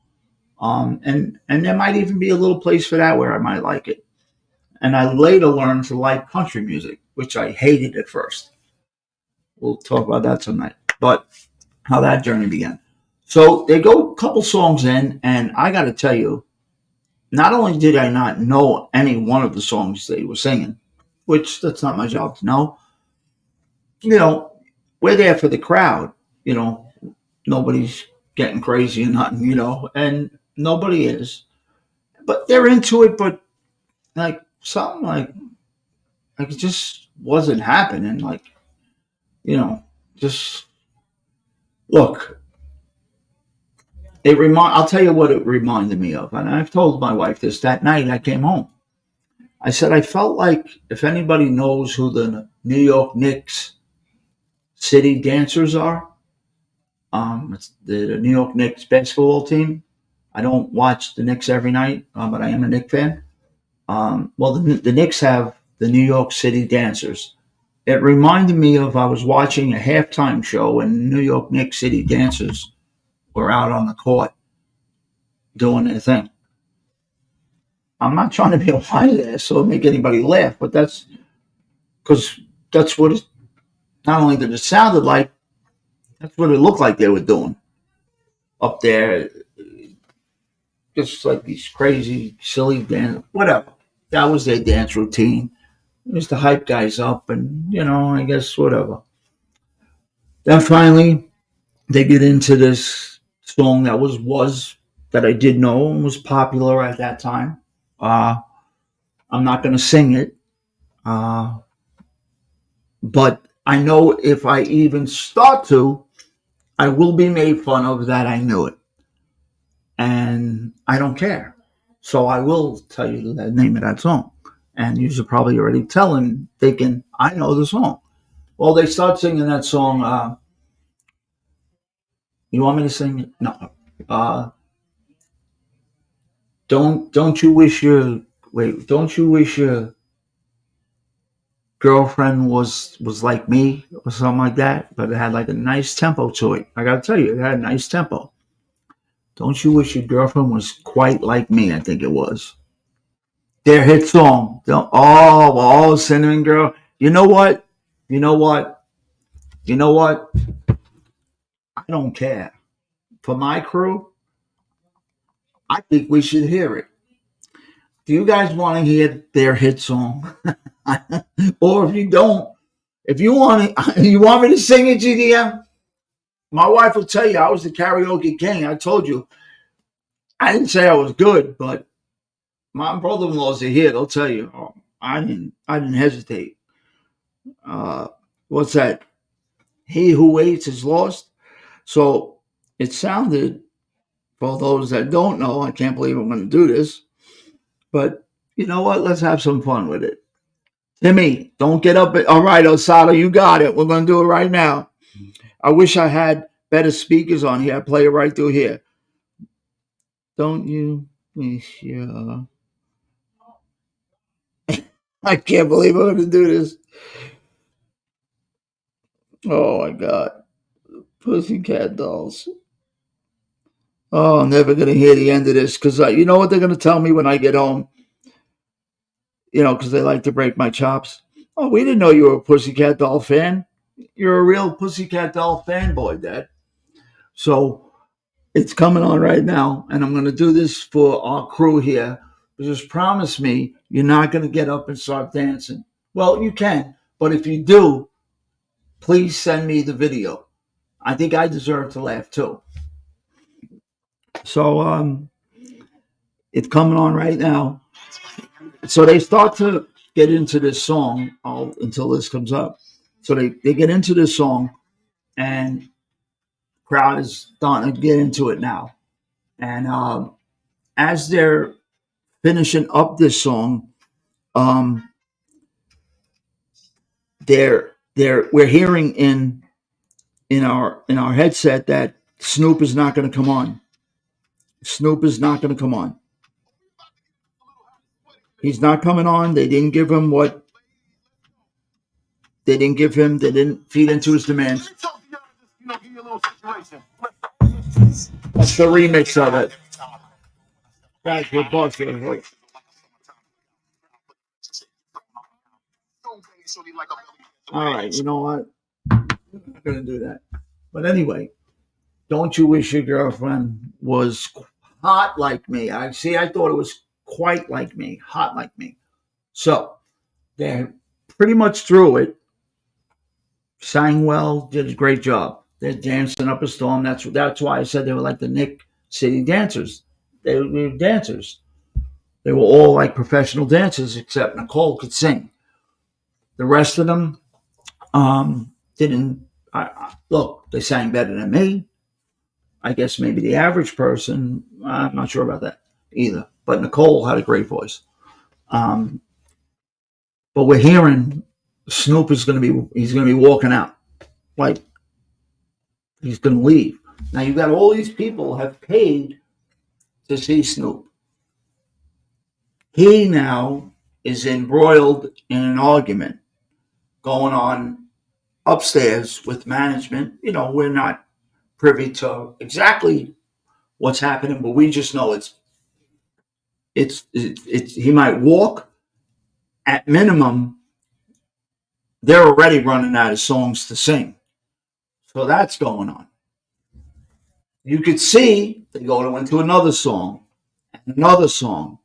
And there might even be a little place for that where I might like it. And I later learned to like country music, which I hated at first. We'll talk about that tonight. But how that journey began. So they go a couple songs in, and I got to tell you, not only did I not know any one of the songs they were singing, which that's not my job to know, you know, we're there for the crowd, you know, nobody's getting crazy or nothing, and nobody is, but they're into it, but like something like it just wasn't happening, like, you know, just Look, I'll tell you what it reminded me of, and I've told my wife this that night I came home. I said I felt like if anybody knows who the New York Knicks city dancers are, it's the New York Knicks basketball team. I don't watch the Knicks every night, but I am a Knicks fan. Well, the Knicks have the New York City Dancers. It reminded me of I was watching a halftime show and New York Knicks City Dancers were out on the court doing their thing. I'm not trying to be a white ass or make anybody laugh, but that's because that's what it, not only did it sounded like, that's what it looked like they were doing up there. Just like these crazy, silly dance, whatever. That was their dance routine. It was to hype guys up, and I guess whatever. Then finally, they get into this song that was that I did know and was popular at that time. Uh, I'm not going to sing it, uh, but I know if I even start to, I will be made fun of that I knew it, and I don't care. So I will tell you the name of that song, and you should probably already tell him, thinking I know the song. Well, they start singing that song. You want me to sing it? No. Uh, don't you wish your wait? Don't you wish your girlfriend was like me or something like that? But it had like a nice tempo to it. I gotta tell you, it had a nice tempo. Don't you wish your girlfriend was quite like me? I think it was their hit song. Cinnamon Girl. You know what? You know what? You know what? I don't care. For my crew, I think we should hear it. Do you guys want to hear their hit song? Or if you don't, if you want to, you want me to sing it, GDM? My wife will tell you I was the karaoke king. I told you. I didn't say I was good, but my brother-in-laws are here. They'll tell you. Oh, I didn't hesitate. Uh, what's that? He who waits is lost. So it sounded, for those that don't know, I can't believe I'm going to do this, but you know what? Let's have some fun with it. Timmy, don't get up. All right, Osado, you got it. We're going to do it right now. I wish I had better speakers on here. I play it right through here. Don't you wish you... I can't believe I'm going to do this. Oh, my God. Pussycat Dolls. Oh, I'm never going to hear the end of this because you know what they're going to tell me when I get home? Because they like to break my chops. Oh, we didn't know you were a Pussycat Doll fan. You're a real Pussycat Doll fanboy, Dad. So it's coming on right now, and I'm going to do this for our crew here. Just promise me you're not going to get up and start dancing. Well, you can, but if you do, please send me the video. I think I deserve to laugh too. So it's coming on right now. So they start to get into this song until this comes up. So they get into this song, and crowd is starting to get into it now. And as they're finishing up this song, um, we're hearing in our headset that Snoop is not going to come on. Snoop is not going to come on. He's not coming on. They didn't give him what they didn't give him. They didn't feed into his demands. That's the remix of it. Guys, we're busting. All right, you know what? I'm not going to do that. But anyway, don't you wish your girlfriend was hot like me? I thought it was quite like me, hot like me. So they're pretty much through it. Sang well, did a great job. They're dancing up a storm. That's why I said they were like the Nick City dancers. They were dancers. They were all like professional dancers, except Nicole could sing. The rest of them didn't. Look, they sang better than me. I guess maybe the average person, I'm not sure about that either. But Nicole had a great voice. Um, but we're hearing Snoop is going to be walking out. Like, he's going to leave. Now, you got all these people have paid to see Snoop. He now is embroiled in an argument going on upstairs with management. We're not privy to exactly what's happening, but we just know it's he might walk. At minimum, they're already running out of songs to sing. So that's going on. You could see they go into another song, and another song.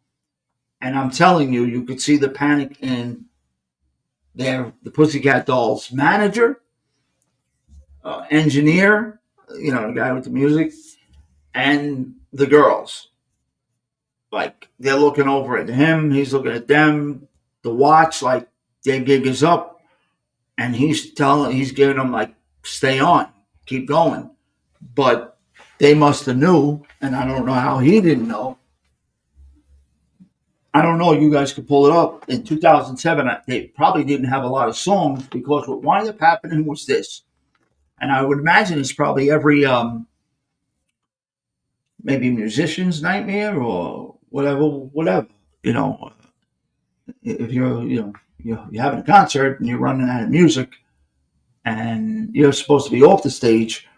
And I'm telling you, you could see the panic in the Pussycat Dolls manager, engineer, the guy with the music, and the girls. Like, they're looking over at him, he's looking at them, the watch, like, their gig is up, and he's giving them, like, stay on, keep going. But they must have knew, and I don't know how he didn't know. I don't know, you guys could pull it up. In 2007, they probably didn't have a lot of songs, because what wound up happening was this. And I would imagine it's probably every maybe musician's nightmare or whatever. If you're having a concert and you're running out of music and you're supposed to be off the stage,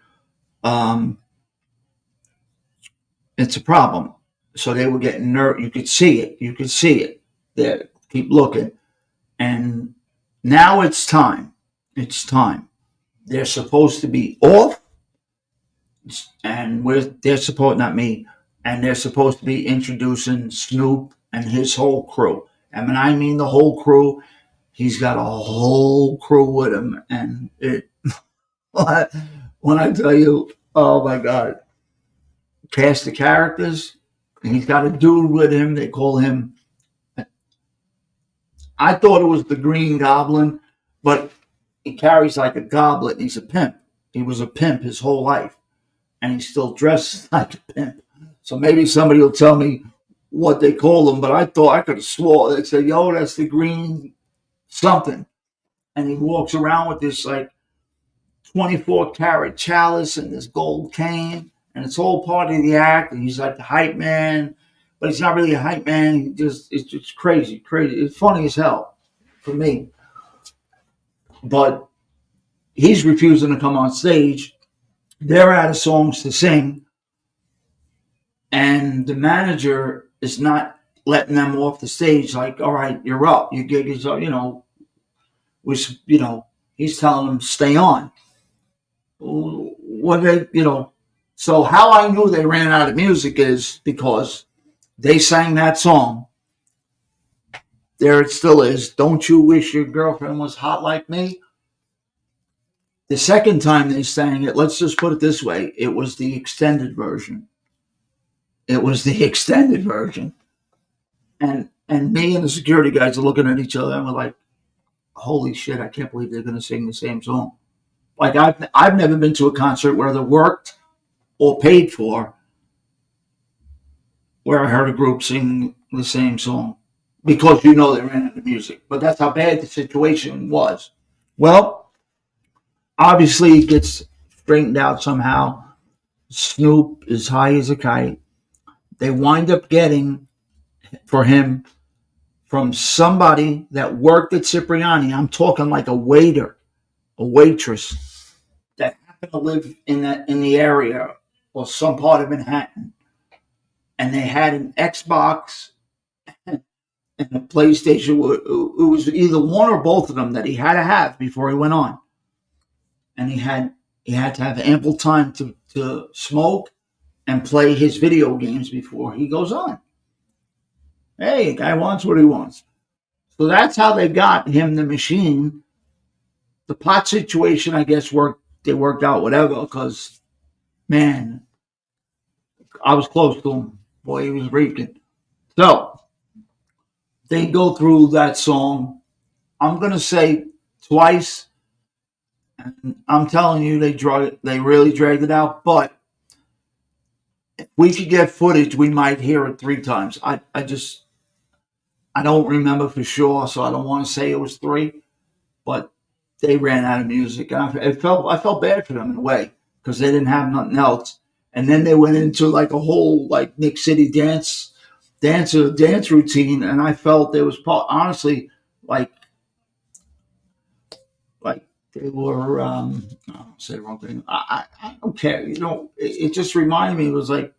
it's a problem. So they were getting nervous. You could see it. There, keep looking. And now it's time. They're supposed to be off, and they're supposed, not me, and they're supposed to be introducing Snoop and his whole crew. And when I mean the whole crew, he's got a whole crew with him. And when I tell you, oh my God, cast the characters, and he's got a dude with him. They call him, I thought it was the Green Goblin, but he carries like a goblet. He's a pimp. He was a pimp his whole life, and he still dresses like a pimp. So maybe somebody will tell me what they call him, but I thought I could have swore they said, "Yo, that's the Green something," and he walks around with this like 24 karat chalice and this gold cane, and it's all part of the act. And he's like the hype man, but he's not really a hype man. It's just crazy. It's funny as hell for me, but he's refusing to come on stage. They're out of songs to sing, and the manager is not letting them off the stage. Like, all right, you're up. Your gig is up. He's telling them stay on. So how I knew they ran out of music is because they sang that song. There it still is. Don't you wish your girlfriend was hot like me? The second time they sang it, let's just put it this way, it was the extended version. And me and the security guys are looking at each other and we're like, holy shit, I can't believe they're going to sing the same song. Like, I've never been to a concert where they worked or paid for where I heard a group sing the same song, because they ran out of music. But that's how bad the situation was. Well, obviously it gets straightened out somehow. Snoop is high as a kite. They wind up getting for him from somebody that worked at Cipriani. I'm talking like a waiter, a waitress that happened to live in the area or some part of Manhattan, and they had an Xbox and a PlayStation. It was either one or both of them that he had to have before he went on, and he had to have ample time to smoke and play his video games before he goes on. Hey, guy wants what he wants. So that's how they got him the machine. The pot situation, I guess, they worked out whatever, because, man, I was close to him. Boy, he was reeking. So they go through that song, I'm going to say twice, And I'm telling you, they really dragged it out. But if we could get footage, we might hear it 3 times. I don't remember for sure, so I don't want to say it was three, but they ran out of music. And I felt bad for them in a way because they didn't have nothing else. And then they went into like a whole like Nick City dance routine, and I felt there was honestly like like they were I don't say the wrong thing. I don't care. It just reminded me. It was like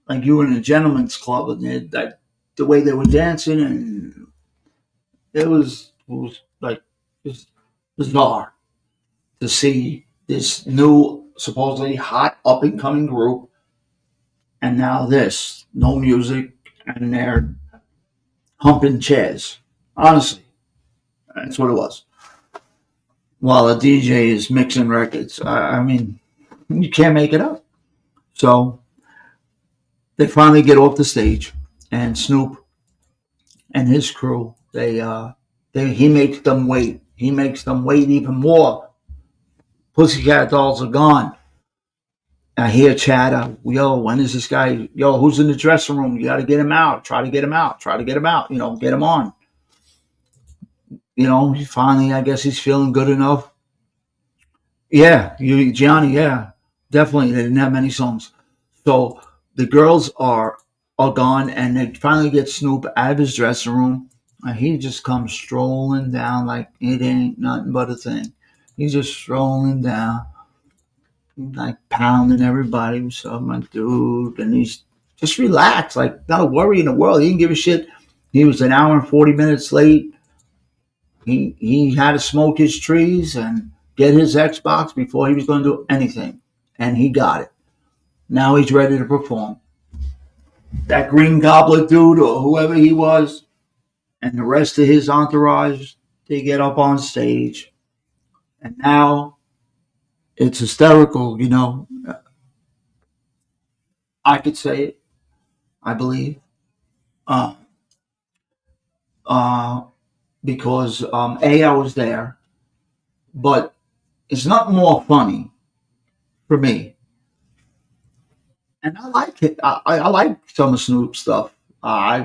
you were in a gentleman's club, and like the way they were dancing, and it was like just bizarre to see this new supposedly hot up and coming group, and now this no music, and they're humping chairs. Honestly, that's what it was. While a DJ is mixing records, I mean, you can't make it up. So they finally get off the stage, and Snoop and his crew, he makes them wait. He makes them wait even more. Pussycat Dolls are gone. I hear chatter. Yo, when is this guy? Yo, who's in the dressing room? You got to get him out. Try to get him out. Try to get him out. Get him on. He finally, I guess he's feeling good enough. Yeah, Gianni. Yeah, definitely. They didn't have many songs, so the girls are gone, and they finally get Snoop out of his dressing room, and he just comes strolling down like it ain't nothing but a thing. He's just strolling down, like pounding everybody. What's up, my dude? And he's just relaxed, like not a worry in the world. He didn't give a shit. He was an hour and 40 minutes late. He had to smoke his trees and get his Xbox before he was going to do anything, and he got it. Now he's ready to perform. That Green Goblet dude or whoever he was, and the rest of his entourage, they get up on stage, and now it's hysterical. I could say it. I believe, uh, uh, because I was there, but it's not more funny for me, and I like it. I like some of Snoop stuff. I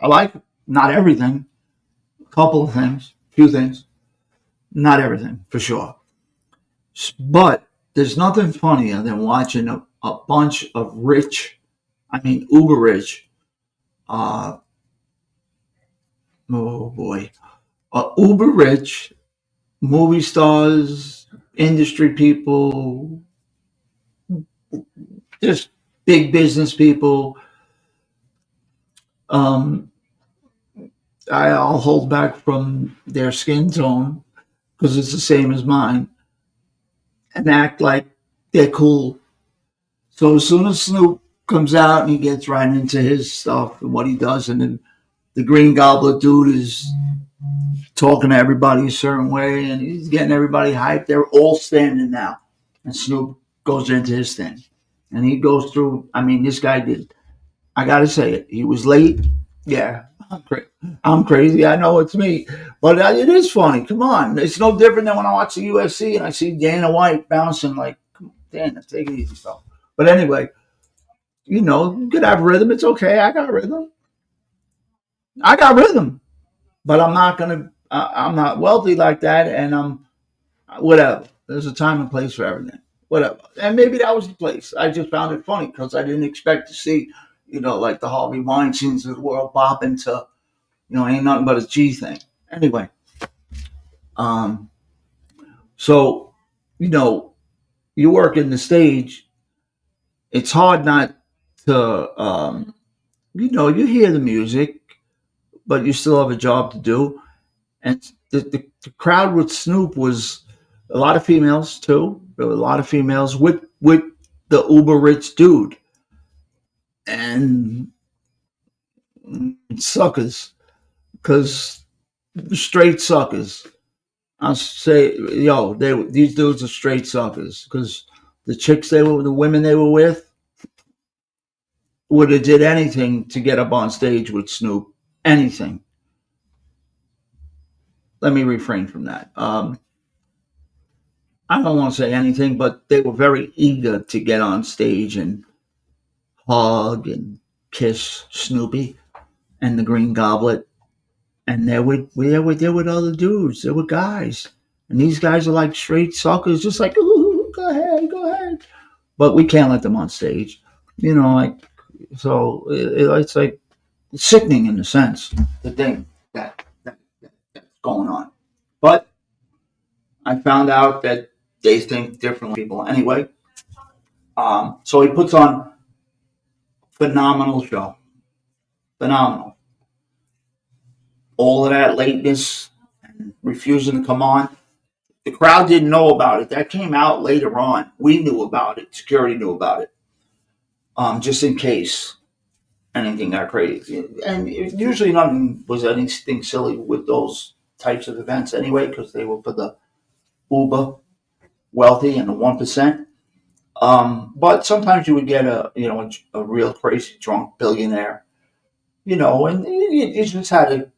like not everything, a couple of things, few things, not everything for sure. But there's nothing funnier than watching a bunch of rich, I mean uber rich, uh, oh boy, uber rich movie stars, industry people, just big business people. Um, I'll hold back from their skin tone because it's the same as mine, and act like they're cool. So as soon as Snoop comes out and he gets right into his stuff and what he does, and then the Green Goblet dude is talking to everybody a certain way, and he's getting everybody hyped. They're all standing now, and Snoop goes into his thing, and he goes through. I mean, this guy did. I gotta say it. He was late. Yeah, I'm crazy. I know it's me, but it is funny. Come on, it's no different than when I watch the UFC and I see Dana White bouncing like, come on, Dana, take it easy, stuff. But anyway, you could have rhythm. It's okay. I got rhythm. I got rhythm, but I'm not gonna. I'm not wealthy like that, and I'm whatever. There's a time and place for everything. Whatever. And maybe that was the place. I just found it funny because I didn't expect to see, like the Harvey Weinsteins of the world bop into, ain't nothing but a G thing. Anyway, um, so, you know, you work in the stage, it's hard not to, you hear the music, but you still have a job to do. And the crowd with Snoop was a lot of females too. There were a lot of females with the uber rich dude, and suckers, because straight suckers. I'll say, yo, these dudes are straight suckers because the women they were with would have did anything to get up on stage with Snoop. Anything. Let me refrain from that. I don't want to say anything, but they were very eager to get on stage and hug and kiss Snoopy and the Green Goblet. And they were with other dudes. They were guys. And these guys are like straight suckers, just like, ooh, go ahead, go ahead. But we can't let them on stage. Like, so it's like sickening in a sense, the thing that's going on. But I found out that they think differently people anyway. So he puts on phenomenal show. Phenomenal. All of that lateness and refusing to come on. The crowd didn't know about it. That came out later on. We knew about it. Security knew about it. Just in case anything got crazy. And usually nothing was anything silly with those types of events anyway, because they were for the uber wealthy and the 1%. But sometimes you would get a real crazy drunk billionaire, and you just had to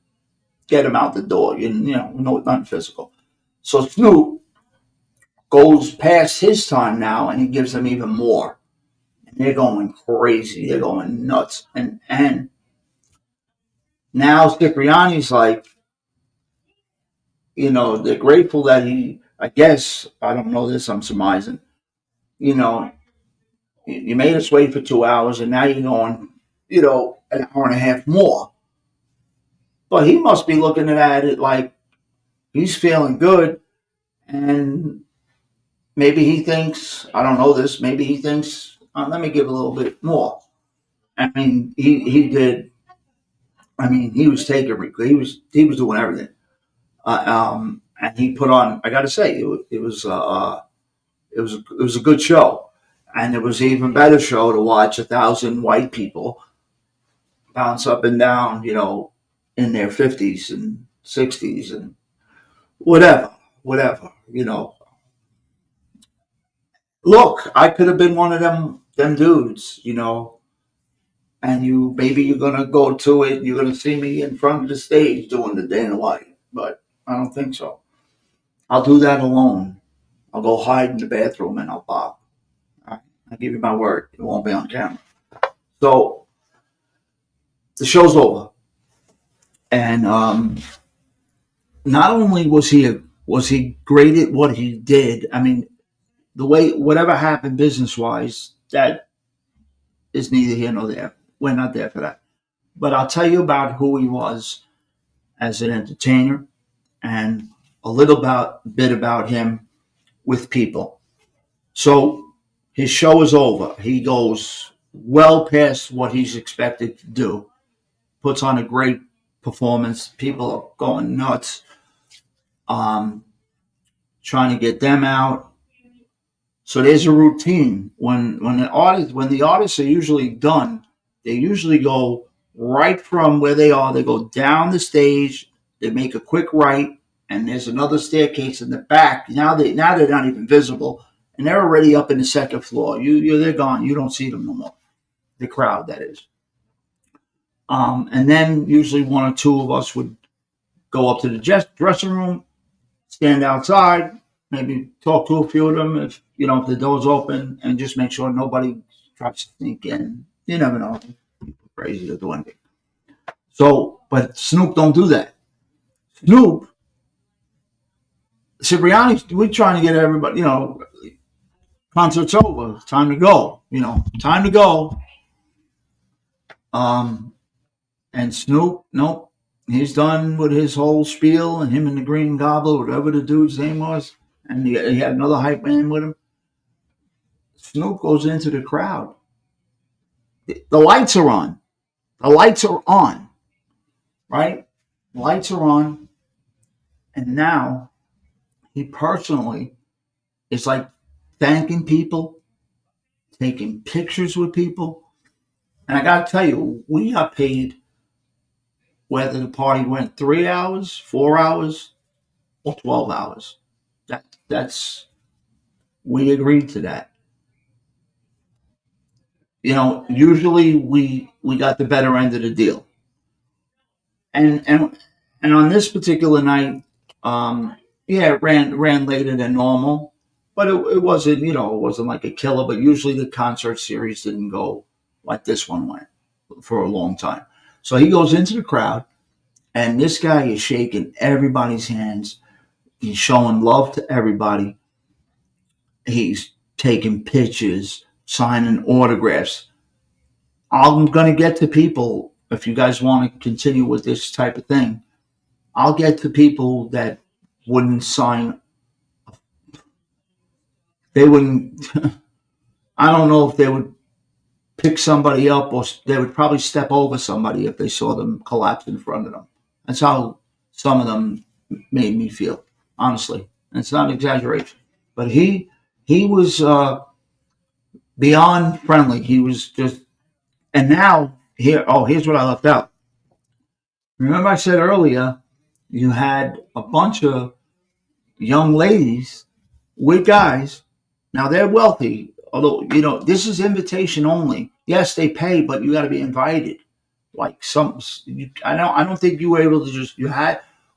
get him out the door. No, nothing physical. So Snoop goes past his time now, and he gives them even more. And they're going crazy. They're going nuts. And now Cipriani's like, they're grateful that he. I guess I don't know this. I'm surmising. You know, you made us wait for 2 hours, and now you're going, an hour and a half more. But he must be looking at it like he's feeling good, and maybe he thinks, I don't know this, maybe he thinks, let me give a little bit more. I mean, he did. I mean, he was taking, he was doing everything. And he put on. I got to say, it was a good show, and it was an even better show to watch 1,000 white people bounce up and down, in their 50s and 60s and whatever. Look, I could have been one of them dudes, and maybe you're gonna go to it. You're gonna see me in front of the stage doing the Dana White, but I don't think so. I'll do that alone. I'll go hide in the bathroom and I'll pop. All right? I give you my word. It won't be on camera. So the show's over, and not only was he great at what he did. I mean, the way whatever happened business wise, that is neither here nor there. We're not there for that. But I'll tell you about who he was as an entertainer and a little bit about him with people. So his show is over. He goes well past what he's expected to do. Puts on a great performance. People are going nuts, um, trying to get them out. So there's a routine when the artists are usually done. They usually go right from where they are. They go down the stage. They make a quick right, and there's another staircase in the back. Now they're not even visible, and they're already up in the second floor. They're gone. You don't see them no more. The crowd, that is. And then usually one or two of us would go up to the dressing room, stand outside, maybe talk to a few of them if the door's open, and just make sure nobody tries to sneak in. You never know. People are crazy to do anything. So, but Snoop don't do that. Snoop, Cipriani, we're trying to get everybody, concert's over, time to go, time to go. Um, and Snoop, nope, he's done with his whole spiel, and him and the Green Gobbler, whatever the dude's name was, and he had another hype man with him. Snoop goes into the crowd. The lights are on. The lights are on, right? The lights are on, and now he personally is like thanking people, taking pictures with people. And I got to tell you, we got paid whether the party went 3 hours, 4 hours, or 12 hours. That's we agreed to that. Usually we got the better end of the deal. And on this particular night, yeah, it ran later than normal. but it wasn't, it wasn't like a killer. But usually the concert series didn't go like this one went for a long time. So he goes into the crowd, and this guy is shaking everybody's hands. He's showing love to everybody. He's taking pictures, signing autographs. I'm going to get to people, if you guys want to continue with this type of thing, I'll get to people that wouldn't sign. They wouldn't, I don't know if they would pick somebody up, or they would probably step over somebody if they saw them collapse in front of them. That's how some of them made me feel, honestly. And it's not an exaggeration. But he was beyond friendly. He was just, and now here. Oh, here's what I left out. Remember, I said earlier you had a bunch of young ladies with guys. Now they're wealthy, although this is invitation only. Yes, they pay, but you got to be invited. Like I don't think you were able to just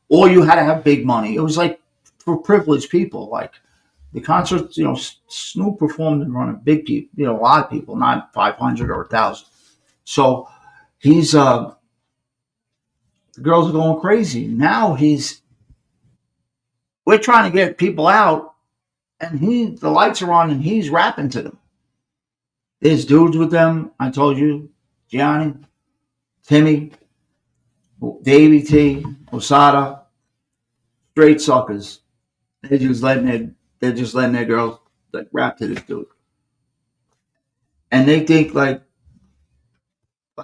or you had to have big money. It was like for privileged people. Like the concerts, Snoop performed in front of big people, a lot of people, not 500 or 1,000. So he's the girls are going crazy. Now we're trying to get people out, and the lights are on, and he's rapping to them. There's dudes with them. I told you, Gianni, Timmy, Davey T, Osada, straight suckers. They're just letting their girls like rap to this dude, and they think like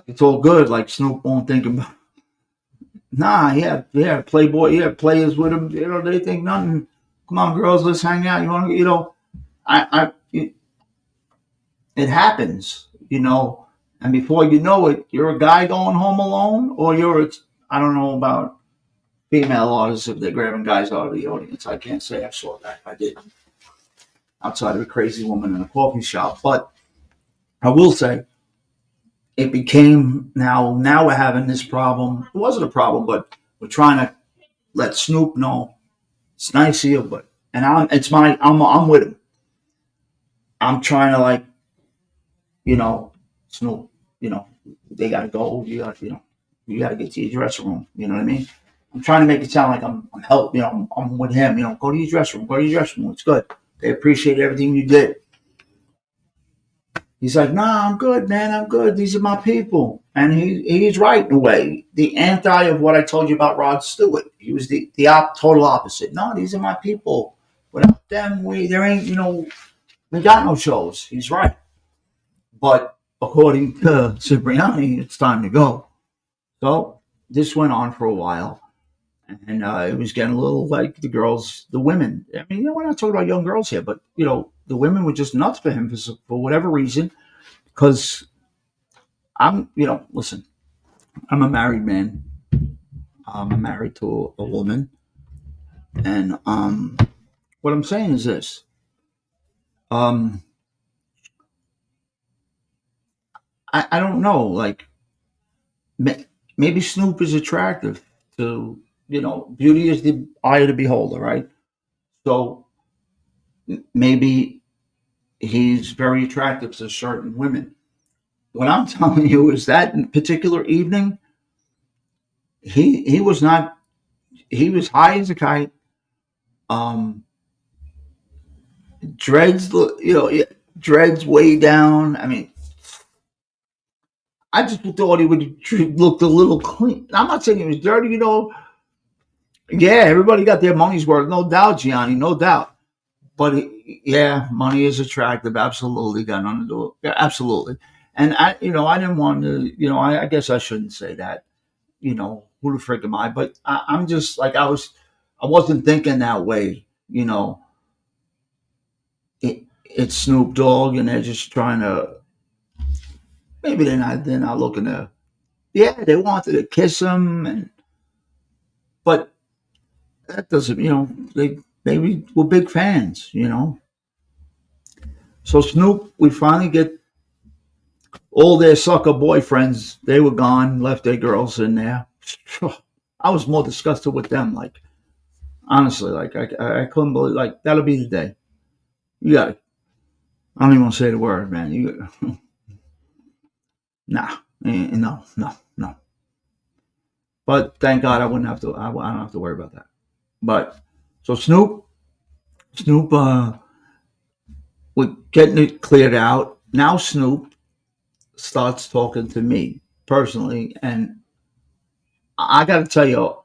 it's all good. Like Snoop won't think about. Nah, yeah, Playboy, yeah, players with him. They think nothing. Come on, girls, let's hang out. You want to, it happens, and before you know it, you're a guy going home alone, or I don't know about female artists if they're grabbing guys out of the audience. I can't say I saw that. I didn't, outside of a crazy woman in a coffee shop. But I will say it became now we're having this problem. It wasn't a problem, but we're trying to let Snoop know it's nice here, but and I'm with him. I'm trying to Snoop, they gotta go. You gotta get to your dressing room. You know what I mean? I'm trying to make it sound like I'm help. I'm with him. Go to your dressing room. Go to your dressing room. It's good. They appreciate everything you did. He's like, nah, I'm good, man. I'm good. These are my people. And he's right in a way. The anti of what I told you about Rod Stewart. He was the total opposite. No, these are my people. Without them, there ain't, we got no shows. He's right. But according to Cipriani, it's time to go. So this went on for a while. And it was getting a little like the women. I mean, we're not talking about young girls here, but, the women were just nuts for him for whatever reason. Because listen, I'm a married man. I'm married to a woman. And what I'm saying is this. Um, I don't know. Like, maybe Snoop is attractive to, beauty is the eye of the beholder, right? So maybe he's very attractive to certain women. What I'm telling you is that in particular evening, he was not. He was high as a kite. Um, dreads, yeah, dreads way down. I mean, I just thought he would looked a little clean. I'm not saying he was dirty. Yeah, everybody got their money's worth, no doubt, Gianni, no doubt. But yeah, money is attractive. Absolutely, got nothing to do with it. Yeah, absolutely. And I didn't want to. I guess I shouldn't say that. Who the frick am I? But I'm just like I wasn't thinking that way. It's Snoop Dogg, and they're just trying to. Maybe they're not looking to. Yeah, they wanted to kiss him, but that doesn't. They were big fans. So Snoop, we finally get all their sucker boyfriends. They were gone, left their girls in there. I was more disgusted with them. Like honestly, like I couldn't believe. Like that'll be the day. You got. I don't even want to say the word, man. You nah, no, no, no. But thank God I wouldn't have to. I don't have to worry about that. But so Snoop, we're getting it cleared out. Now Snoop starts talking to me personally, and I got to tell you,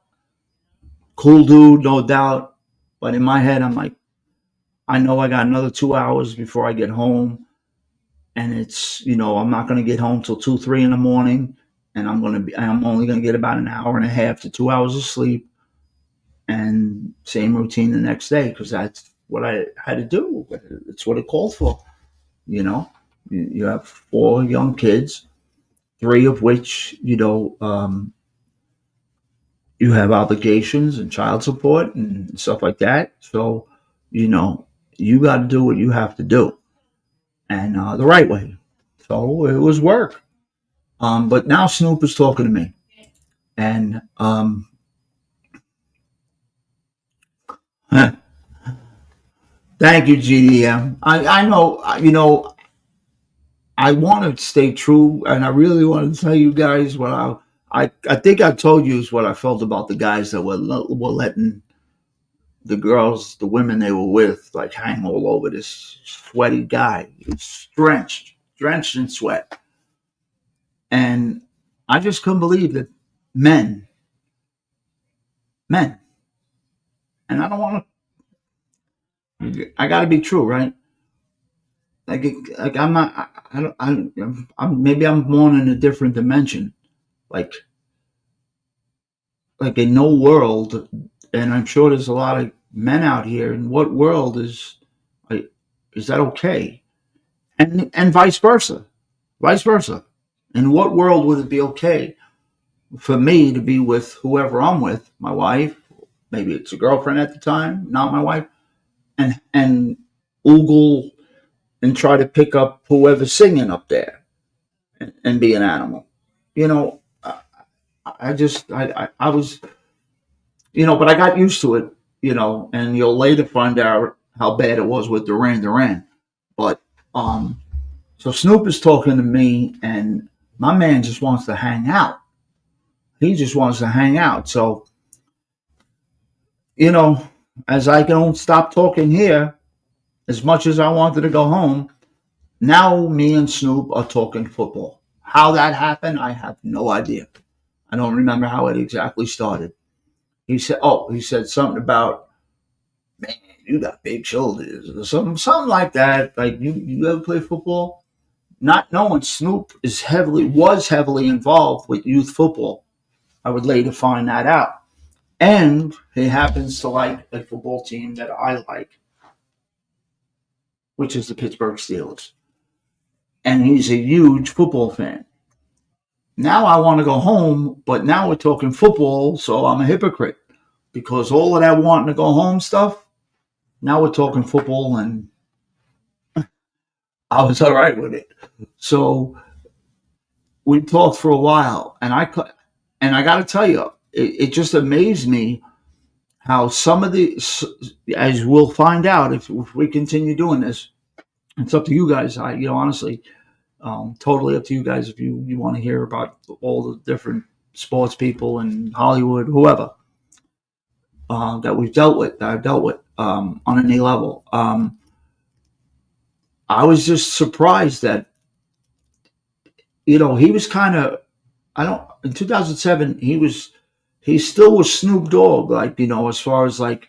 cool dude, no doubt. But in my head, I'm like, I know I got another 2 hours before I get home, and it's I'm not going to get home till 2, 3 in the morning, and I'm only going to get about an hour and a half to 2 hours of sleep, and same routine the next day because that's what I had to do. It's what it called for. You know, you have 4 young kids, 3 of which you have obligations and child support and stuff like that. So you know you got to do what you have to do, and the right way. So it was work. But now Snoop is talking to me, and thank you, GDM. I know I want to stay true, and I really want to tell you guys what I think I told you is what I felt about the guys that were letting the girls, the women they were with, like hang all over this sweaty guy. It's drenched in sweat, and I just couldn't believe that men, men, and I don't want to. I got to be true, right? Like I'm not. I don't. I'm maybe I'm born in a different dimension. Like in no world, and I'm sure there's a lot of men out here. In what world like, is that okay? And vice versa. In what world would it be okay for me to be with whoever I'm with, my wife, maybe it's a girlfriend at the time, not my wife, and oogle and try to pick up whoever's singing up there and be an animal? You know, I was, but I got used to it, and you'll later find out how bad it was with Duran Duran. But so Snoop is talking to me, and my man just wants to hang out. He just wants to hang out. So, you know, as I don't stop talking here, as much as I wanted to go home, now me and Snoop are talking football. How that happened, I have no idea. I don't remember how it exactly started. He said something about, man, you got big shoulders or something like that. Like you ever play football? Not knowing Snoop was heavily involved with youth football. I would later find that out. And he happens to like a football team that I like, which is the Pittsburgh Steelers. And he's a huge football fan. Now I want to go home, but now we're talking football, so I'm a hypocrite because all of that wanting to go home stuff, now we're talking football, and I was all right with it. So we talked for a while, and I got to tell you, it just amazed me how some of the, as we'll find out if we continue doing this, it's up to you guys. Honestly, totally up to you guys if you want to hear about all the different sports people in Hollywood, whoever that I've dealt with on any level. I was just surprised that he was kind of, I don't in 2007 he still was Snoop Dogg, like as far as like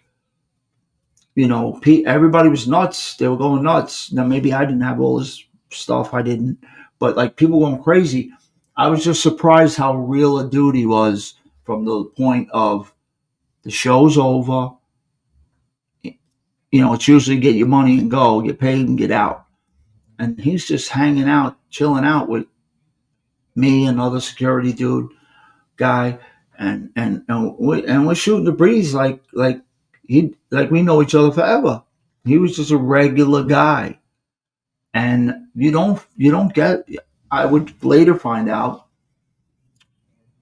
everybody was nuts. They were going nuts. Now maybe I didn't have all this stuff. I didn't, but like people going crazy. I was just surprised how real a dude he was from the point of the show's over. It's usually get your money and go, get paid and get out. And he's just hanging out, chilling out with me, another security dude guy, and we're shooting the breeze like we know each other forever. He was just a regular guy, and you don't get. I would later find out.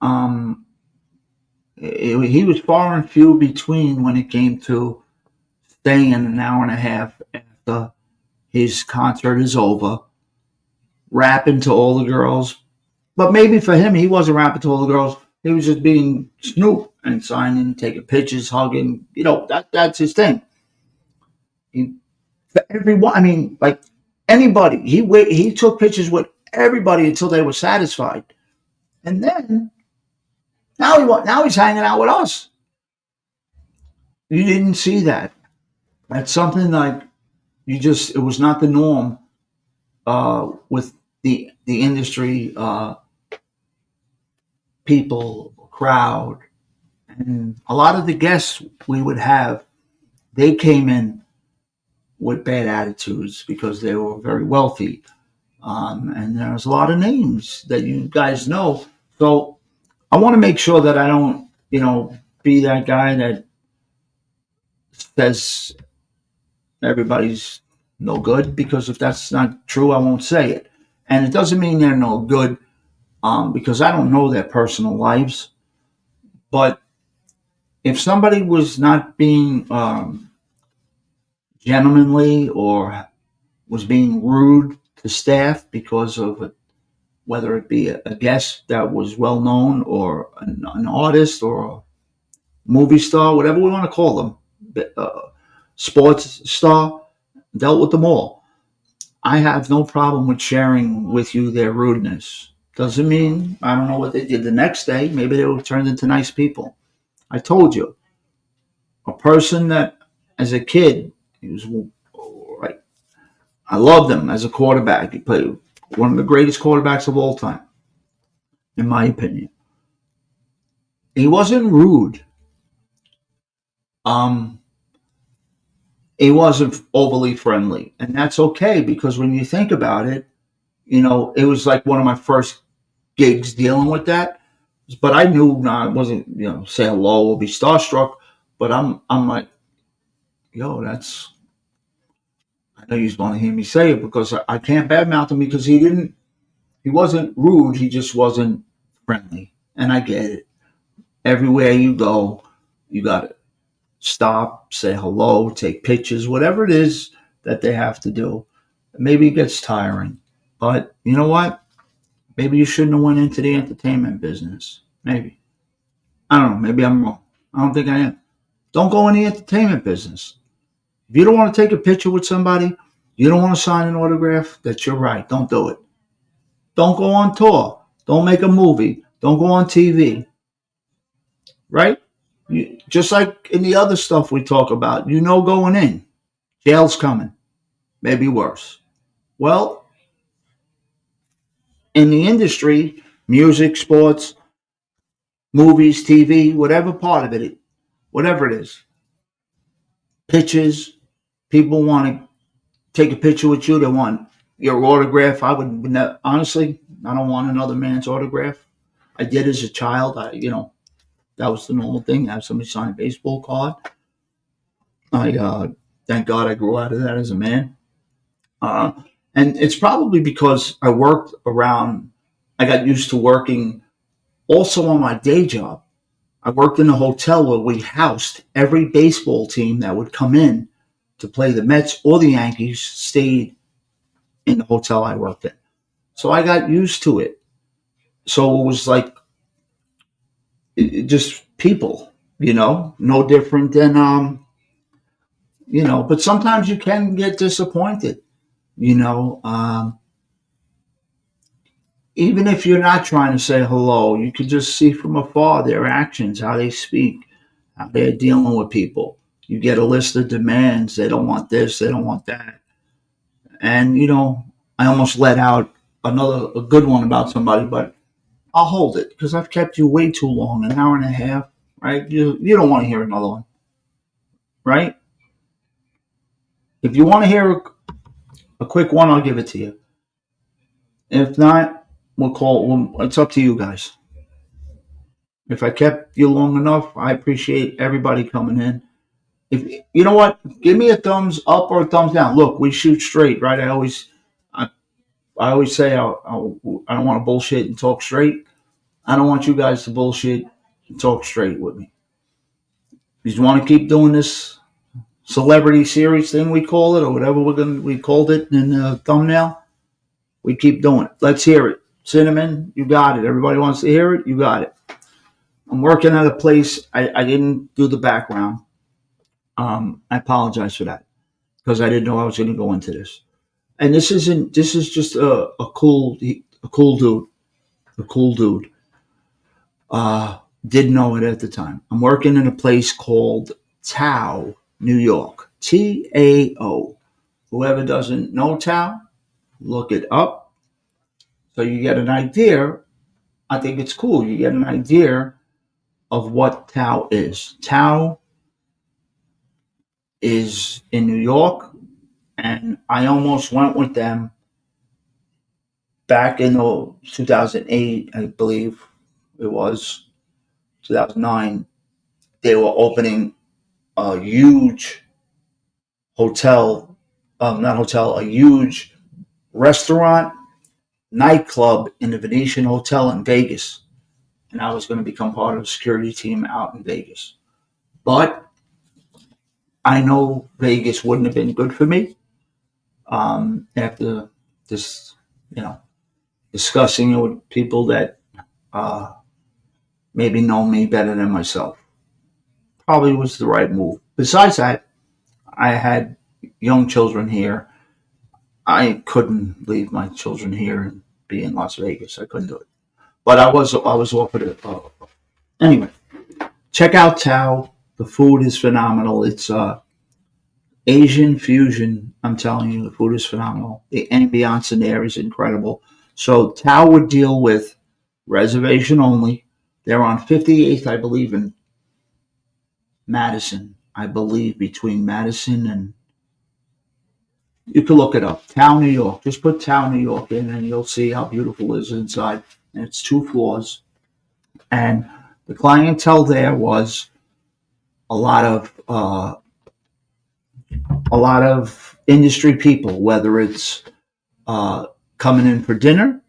Um, he was far and few between when it came to staying an hour and a half after. his concert is over, rapping to all the girls. But maybe for him, he wasn't rapping to all the girls. He was just being Snoop and signing, taking pictures, hugging. That's his thing. He, for everyone, I mean, like anybody, he took pictures with everybody until they were satisfied, and then now he's hanging out with us. You didn't see that. That's something like it was not the norm with the industry people crowd, and a lot of the guests we would have, they came in with bad attitudes because they were very wealthy, and there's a lot of names that you guys know. So I want to make sure that I don't, be that guy that says everybody's no good, because if that's not true, I won't say it. And it doesn't mean they're no good, because I don't know their personal lives. But if somebody was not being gentlemanly, or was being rude to staff because of it, whether it be a guest that was well known, or an artist, or a movie star, whatever we want to call them, sports star, dealt with them all. I have no problem with sharing with you their rudeness. Doesn't mean I don't know what they did the next day. Maybe they were turned into nice people. I told you, a person that as a kid, he was right. I loved him as a quarterback. He played one of the greatest quarterbacks of all time, in my opinion. He wasn't rude. Um, he wasn't overly friendly, and that's okay, because when you think about it, it was like one of my first gigs dealing with that. But I knew, I wasn't, say hello or be starstruck. But I'm like, yo, that's. I know you want to hear me say it, because I can't badmouth him, because he wasn't rude. He just wasn't friendly, and I get it. Everywhere you go, you got to stop, say hello, take pictures, whatever it is that they have to do. Maybe it gets tiring, but you know what? Maybe you shouldn't have went into the entertainment business. Maybe. I don't know. Maybe I'm wrong. I don't think I am. Don't go in the entertainment business. If you don't want to take a picture with somebody, you don't want to sign an autograph, that's your right. Don't do it. Don't go on tour. Don't make a movie. Don't go on TV. Right? Just like in the other stuff we talk about, going in, jail's coming, maybe worse. Well, in the industry, music, sports, movies, TV, whatever part of it, whatever it is, pictures, people want to take a picture with you. They want your autograph. Honestly, I don't want another man's autograph. I did as a child. That was the normal thing. Have somebody sign a baseball card. I thank God I grew out of that as a man. Uh, and it's probably because I worked around. I got used to working also on my day job. I worked in a hotel where we housed every baseball team that would come in to play the Mets or the Yankees, stayed in the hotel I worked in. So I got used to it. So it was like just people, no different than, but sometimes you can get disappointed, you know. Even if you're not trying to say hello, you can just see from afar their actions, how they speak, how they're dealing with people. You get a list of demands. They don't want this, they don't want that. And, I almost let out a good one about somebody, but I'll hold it because I've kept you way too long, an hour and a half, right? You don't want to hear another one, right? If you want to hear a quick one, I'll give it to you. If not, it's up to you guys. If I kept you long enough, I appreciate everybody coming in. If you know what, give me a thumbs up or a thumbs down. Look, we shoot straight, right? I always say I don't want to bullshit and talk straight. I don't want you guys to bullshit and talk straight with me. If you want to keep doing this, celebrity series thing we call it, or whatever we called it in the thumbnail. We keep doing it. Let's hear it. Cinnamon, you got it. Everybody wants to hear it. You got it. I'm working at a place. I didn't do the background. I apologize for that because I didn't know I was going to go into this. And this isn't. This is just a cool dude. A cool dude. Didn't know it at the time. I'm working in a place called Tao, New York. Tao. Whoever doesn't know Tao, look it up. So you get an idea. I think it's cool. You get an idea of what Tao is. Tao is in New York, and I almost went with them back in 2008, I believe it was 2009. They were opening a huge hotel, not hotel, a huge restaurant, nightclub in the Venetian Hotel in Vegas. And I was going to become part of the security team out in Vegas. But I know Vegas wouldn't have been good for me after this, discussing it with people that maybe know me better than myself. Probably was the right move. Besides that, I had young children here. I couldn't leave my children here and be in Las Vegas. I couldn't do it. But I was offered it. Anyway, check out Tao. The food is phenomenal. It's Asian fusion. I'm telling you, the food is phenomenal. The ambiance in there is incredible. So Tao would deal with reservation only. They're on 58th, I believe, in Madison. I believe between Madison and, you can look it up. Tao, New York. Just put Tao, New York in, and you'll see how beautiful it is inside. And it's 2 floors. And the clientele there was a lot of industry people, whether it's coming in for dinner,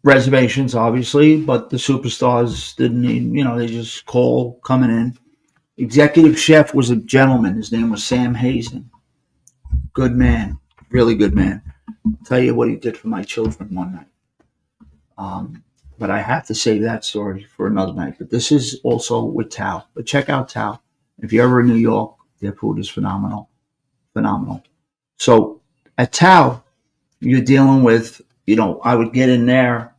reservations, obviously, but the superstars didn't need, they just call coming in. Executive chef was a gentleman. His name was Sam Hazen. Good man, really good man. I'll tell you what he did for my children one night. But I have to save that story for another night. But this is also with Tao. But check out Tao. If you're ever in New York, their food is phenomenal. Phenomenal. So at Tao, you're dealing with, I would get in there.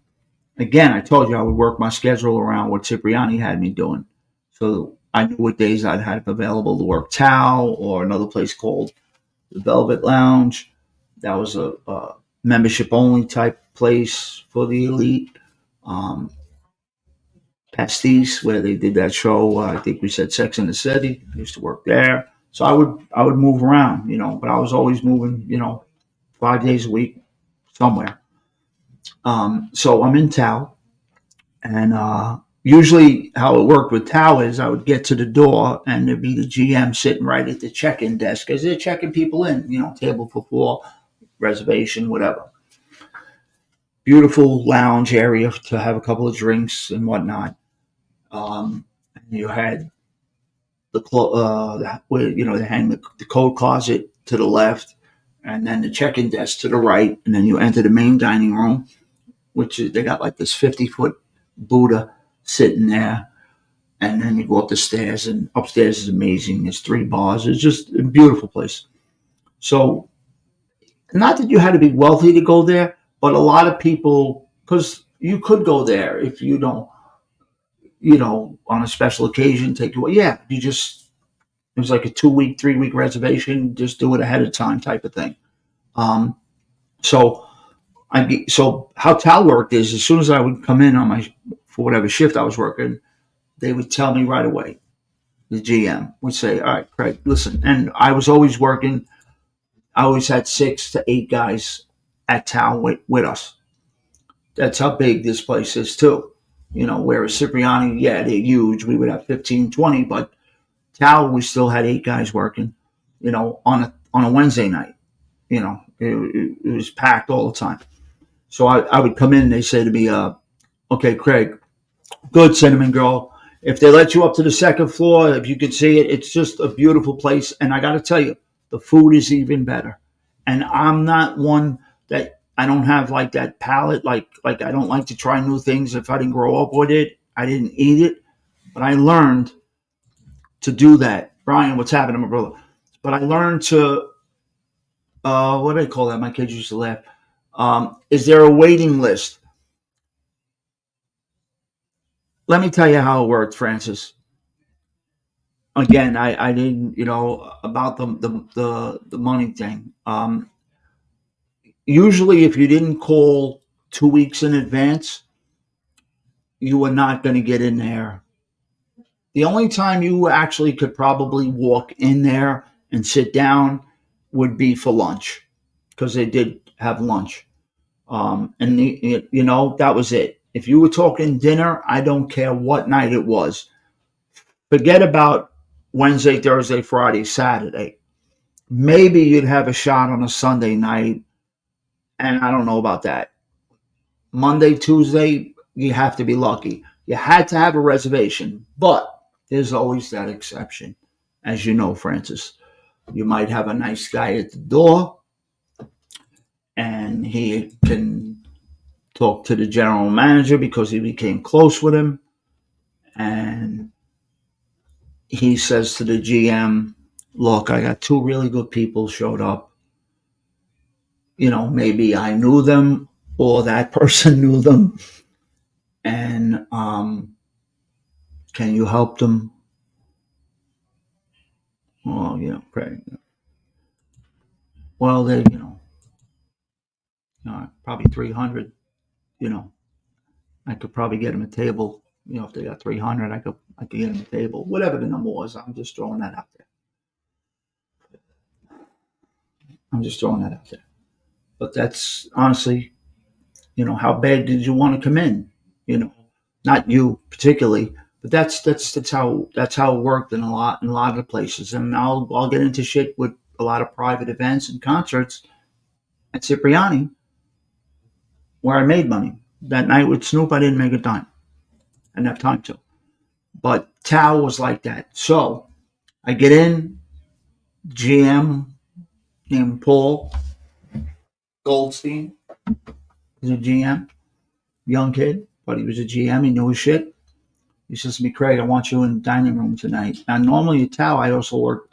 Again, I told you I would work my schedule around what Cipriani had me doing. So I knew what days I'd have available to work Tao or another place called the Velvet Lounge. That was a membership only type place for the elite. Pastis, where they did that show. I think we said Sex in the City. I used to work there. So I would move around, but I was always moving, 5 days a week somewhere. So I'm in Tao, and usually how it worked with Tao is I would get to the door and there'd be the GM sitting right at the check-in desk as they're checking people in, table for 4, reservation, whatever. Beautiful lounge area to have a couple of drinks and whatnot. You had where they hang the coat closet to the left, and then the check-in desk to the right, and then you enter the main dining room, which is, they got like this 50-foot Buddha sitting there, and then you go up the stairs, and upstairs is amazing. There's 3 bars. It's just a beautiful place. So, not that you had to be wealthy to go there, but a lot of people, because you could go there if you don't, on a special occasion, take you. Yeah, it was like a 2-week, 3-week reservation. Just do it ahead of time, type of thing. So how Tao worked is, as soon as I would come in for whatever shift I was working, they would tell me right away. The GM would say, "All right, Craig, listen." And I was always working. I always had 6 to 8 guys at Tao with us. That's how big this place is too. Whereas Cipriani, yeah, they're huge. We would have 15, 20, but Tao, we still had 8 guys working, on a Wednesday night. It was packed all the time. So I would come in and they say to me, "Okay, Craig, good, Cinnamon Girl. If they let you up to the second floor, if you can see it, it's just a beautiful place. And I got to tell you, the food is even better. And I'm not one that I don't have like that palate. Like I don't like to try new things. If I didn't grow up with it, I didn't eat it. But I learned to do that. Brian, what's happening, my brother? But I learned to, what do they call that? My kids used to laugh. Is there a waiting list? Let me tell you how it worked, Francis. Again, I didn't, about the money thing. Usually, if you didn't call 2 weeks in advance, you were not going to get in there. The only time you actually could probably walk in there and sit down would be for lunch, because they did have lunch. And that was it. If you were talking dinner, I don't care what night it was. Forget about Wednesday, Thursday, Friday, Saturday. Maybe you'd have a shot on a Sunday night, and I don't know about that. Monday, Tuesday, you have to be lucky. You had to have a reservation, but there's always that exception. As you know, Francis, you might have a nice guy at the door, and he can talk to the general manager because he became close with him, and he says to the GM, look, I got two really good people showed up. Maybe I knew them or that person knew them. And can you help them? Oh, Craig. Well, they, probably 300, I could probably get them a table. If they got 300, I could get them a table. Whatever the number was, I'm just throwing that out there. But that's honestly, how bad did you want to come in? Not you particularly, but that's how it worked in a lot of the places. And I'll get into shit with a lot of private events and concerts at Cipriani where I made money. That night with Snoop, I didn't make a dime. I didn't have time to. But Tao was like that. So I get in, GM named Paul Goldstein. He's a GM, young kid, but he was a GM. He knew his shit. He says to me, Craig, I want you in the dining room tonight. Now, normally at Tao, I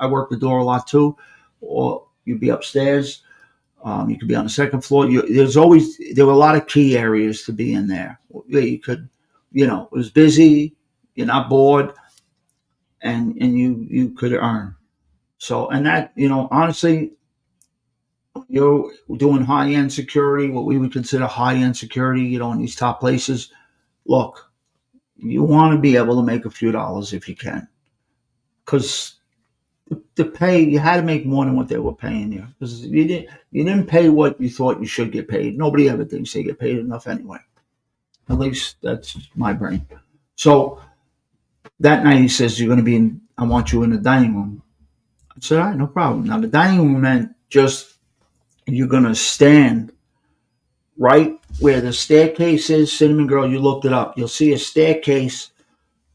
work the door a lot too, or you'd be upstairs. You could be on the second floor. There were a lot of key areas to be in there. You could, it was busy. You're not bored, and you could earn. So, and that, honestly, you're doing high end security, what we would consider high end security, in these top places. Look, you want to be able to make a few dollars if you can, because the pay, you had to make more than what they were paying you, because you didn't pay what you thought you should get paid. Nobody ever thinks they get paid enough anyway. At least that's my brain. So that night he says, I want you in the dining room. I said, all right, no problem. Now the dining room meant just, you're going to stand right where the staircase is. Cinnamon Girl, you looked it up. You'll see a staircase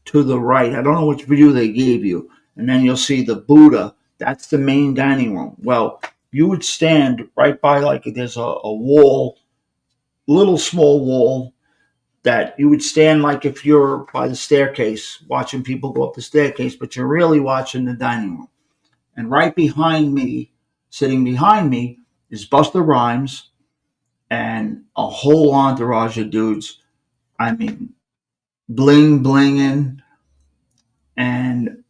to the right. I don't know which view they gave you. And then you'll see the Buddha. That's the main dining room. Well, you would stand right by, like, there's a wall, little small wall, that you would stand like if you're by the staircase watching people go up the staircase, but you're really watching the dining room. And right behind me, sitting behind me, is Busta Rhymes and a whole entourage of dudes. I mean, blinging and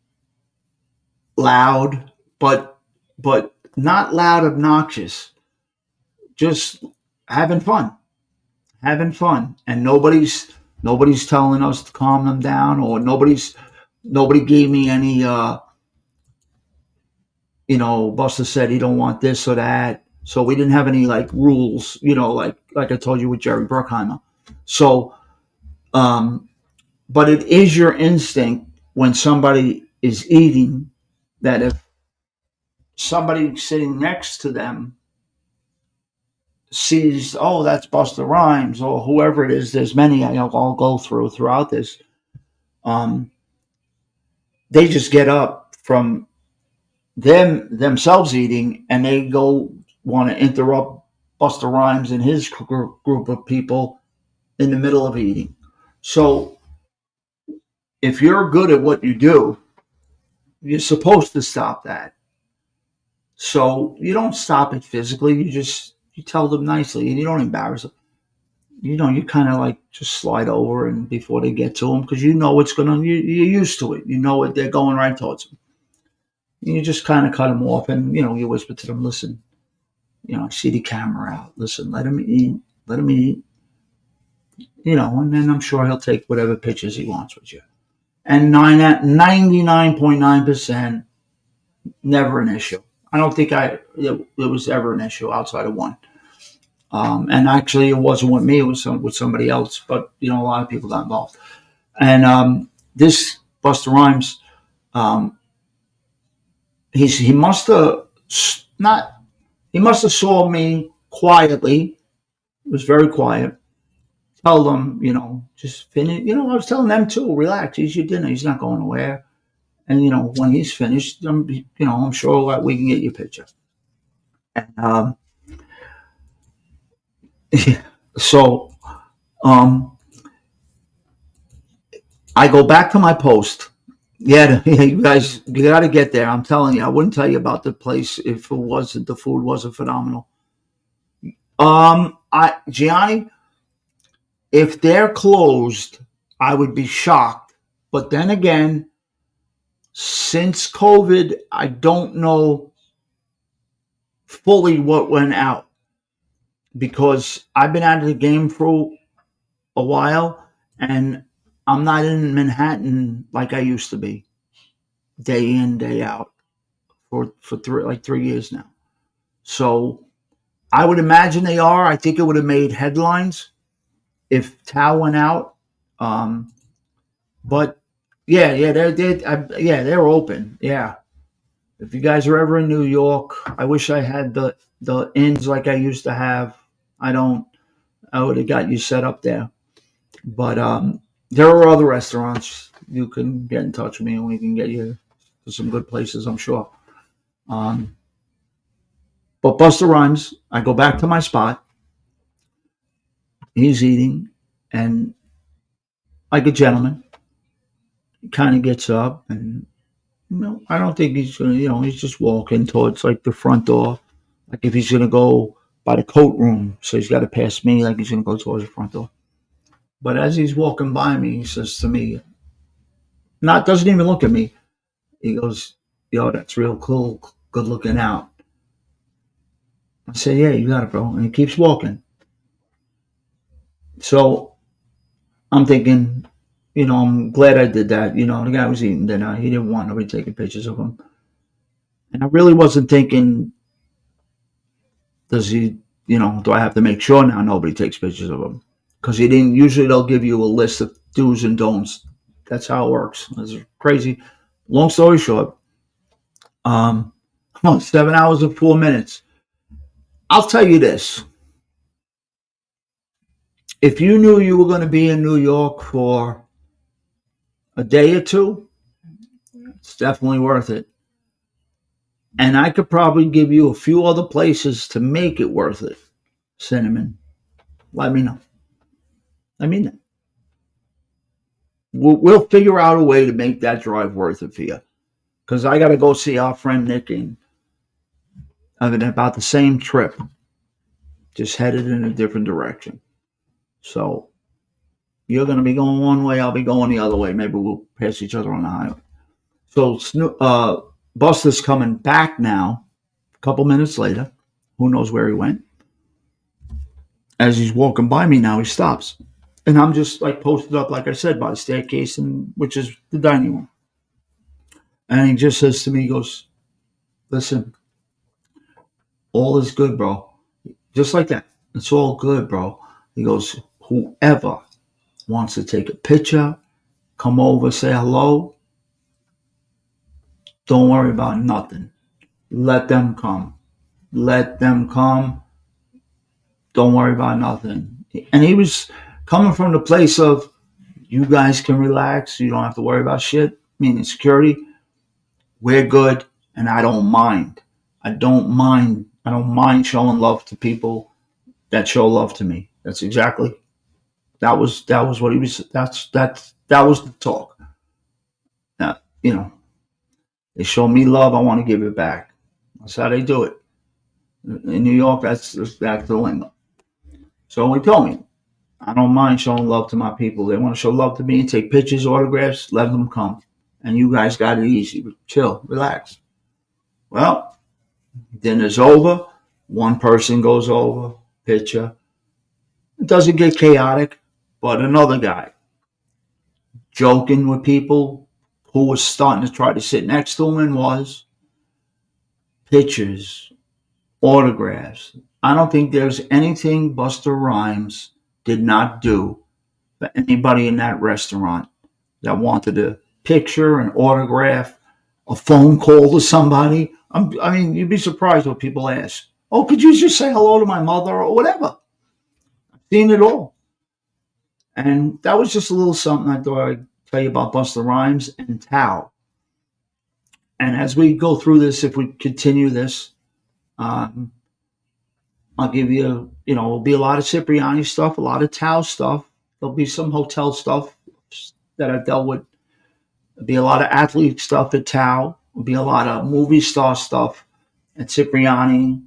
loud, but not loud, obnoxious. Just having fun, and nobody's telling us to calm them down, or nobody gave me any. Buster said he don't want this or that, so we didn't have any like rules. Like I told you with Jerry Bruckheimer. So, but it is your instinct when somebody is eating, that if somebody sitting next to them sees, oh, that's Busta Rhymes or whoever it is, there's many I'll go throughout this. they just get up from themselves eating, and they go want to interrupt Buster Rhymes and his group of people in the middle of eating. So if you're good at what you do, you're supposed to stop that. So you don't stop it physically. You tell them nicely, and you don't embarrass them. You kind of like just slide over and before they get to them, because you know it's gonna. You're used to it. You know it. They're going right towards them. You just kind of cut them off, and you whisper to them, "Listen, see the camera out. Listen, let him eat. Let him eat. And then I'm sure he'll take whatever pictures he wants with you." And 99.9%, never an issue. I don't think it was ever an issue outside of one. And actually, it wasn't with me; it was with somebody else. But a lot of people got involved. And this Busta Rhymes, he must have not. He must have saw me quietly. It was very quiet. Tell them, just finish. I was telling them too, relax. Eat your dinner. He's not going nowhere. And when he's finished, I'm sure that we can get your picture. And so I go back to my post. Yeah, you guys, you got to get there. I'm telling you, I wouldn't tell you about the place if the food wasn't phenomenal. Gianni, if they're closed, I would be shocked. But then again, since COVID, I don't know fully what went out, because I've been out of the game for a while, and I'm not in Manhattan like I used to be, day in, day out, for 3 years now. So I would imagine they are. I think it would have made headlines if Tao went out. But they're open. Yeah. If you guys are ever in New York, I wish I had the inns like I used to have. I don't. I would have got you set up there. But there are other restaurants. You can get in touch with me, and we can get you to some good places, I'm sure. But Busta Rhymes, I go back to my spot. He's eating, and like a gentleman, he kind of gets up, and I don't think he's gonna. He's just walking towards like the front door, like if he's gonna go by the coat room. So he's got to pass me, like he's gonna go towards the front door. But as he's walking by me, he says to me, doesn't even look at me. He goes, "Yo, that's real cool. Good looking out." I said, "Yeah, you got it, bro." And he keeps walking. So I'm thinking, I'm glad I did that. The guy was eating dinner. He didn't want nobody taking pictures of him. And I really wasn't thinking, does he, do I have to make sure now nobody takes pictures of him? Because he didn't. Usually they'll give you a list of do's and don'ts. That's how it works. It's crazy. Long story short, 7 hours and 4 minutes. I'll tell you this. If you knew you were going to be in New York for a day or two, it's definitely worth it. And I could probably give you a few other places to make it worth it. Cinnamon. Let me know. We'll figure out a way to make that drive worth it for you. Because I got to go see our friend Nick in about the same trip. Just headed in a different direction. So you're going to be going one way, I'll be going the other way. Maybe we'll pass each other on the highway. So Buster's coming back now, a couple minutes later. Who knows where he went? As he's walking by me now, he stops. And I'm just like posted up, like I said, by the staircase, which is the dining room. And he just says to me, he goes, "Listen, all is good, bro." Just like that. "It's all good, bro." He goes, "Whoever wants to take a picture, come over, say hello, don't worry about nothing. Let them come. Let them come. Don't worry about nothing." And he was coming from the place of, you guys can relax. You don't have to worry about shit. meaning security, we're good, and I don't mind. I don't mind. I don't mind showing love to people that show love to me. That's exactly that was what he was. That was the talk. Now, they show me love. I want to give it back. That's how they do it in New York. That's the lingo. So he told me, I don't mind showing love to my people. They want to show love to me and take pictures, autographs. Let them come. And you guys got it easy. Chill, relax. Well, dinner's over. One person goes over, picture. It doesn't get chaotic, but another guy joking with people who was starting to try to sit next to him and was pictures, autographs. I don't think there's anything Busta Rhymes did not do for anybody in that restaurant that wanted a picture, an autograph, a phone call to somebody. I mean, you'd be surprised what people ask. Oh, could you just say hello to my mother or whatever? I've seen it all. And that was just a little something I thought I'd tell you about Busta Rhymes and Tao. And as we go through this, if we continue this, um, I'll give you, it'll be a lot of Cipriani stuff, a lot of Tao stuff. There'll be some hotel stuff that I've dealt with. There'll be a lot of athlete stuff at Tao. There'll be a lot of movie star stuff at Cipriani,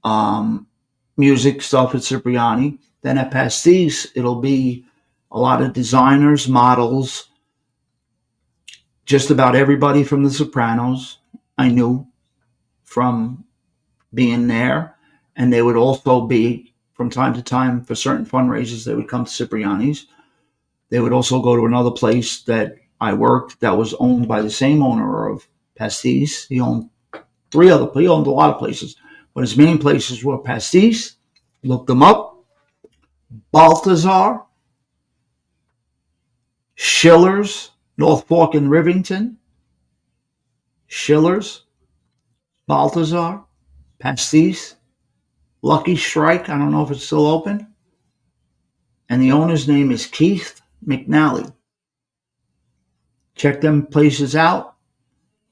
um, music stuff at Cipriani. Then at Pastis, it'll be a lot of designers, models, just about everybody from The Sopranos I knew from being there. And they would also be, from time to time, for certain fundraisers, they would come to Cipriani's. They would also go to another place that I worked that was owned by the same owner of Pastis. He owned he owned a lot of places, but his main places were Pastis. Look them up. Balthazar, Schiller's, North Fork and Rivington, Schiller's, Balthazar, Pastis, Lucky Strike. I don't know if it's still open. And the owner's name is Keith McNally. Check them places out.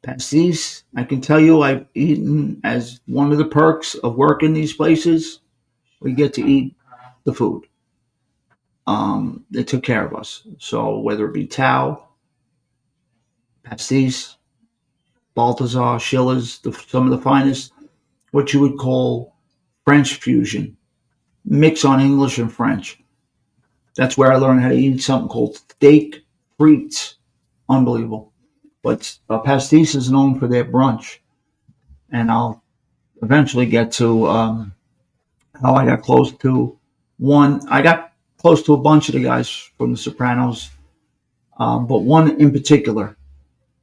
Pastis, I can tell you I've eaten, as one of the perks of working these places, we get to eat the food. They took care of us. So whether it be Tao, Pastis, Balthazar, Schiller's, some of the finest, what you would call French fusion, mix on English and French. That's where I learned how to eat something called steak frites. Unbelievable. But Pastis is known for their brunch. And I'll eventually get to how I got close to one. I got close to a bunch of the guys from The Sopranos, but one in particular.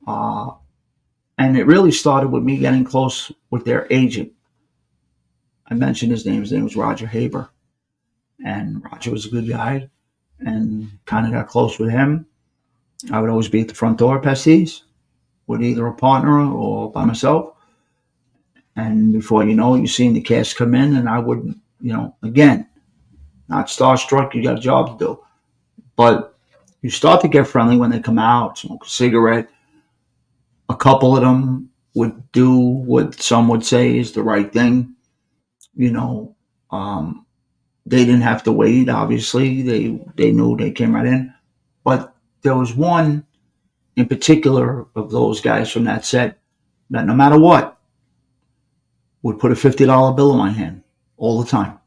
And it really started with me getting close with their agent. I mentioned his name. His name was Roger Haber. And Roger was a good guy and kind of got close with him. I would always be at the front door at Pastis with either a partner or by myself. And before you know it, you're seeing the cast come in, and I wouldn't, again, not starstruck, you got a job to do. But you start to get friendly when they come out, smoke a cigarette. A couple of them would do what some would say is the right thing. They didn't have to wait, obviously. They knew, they came right in. But there was one in particular of those guys from that set that no matter what, would put a $50 bill in my hand all the time.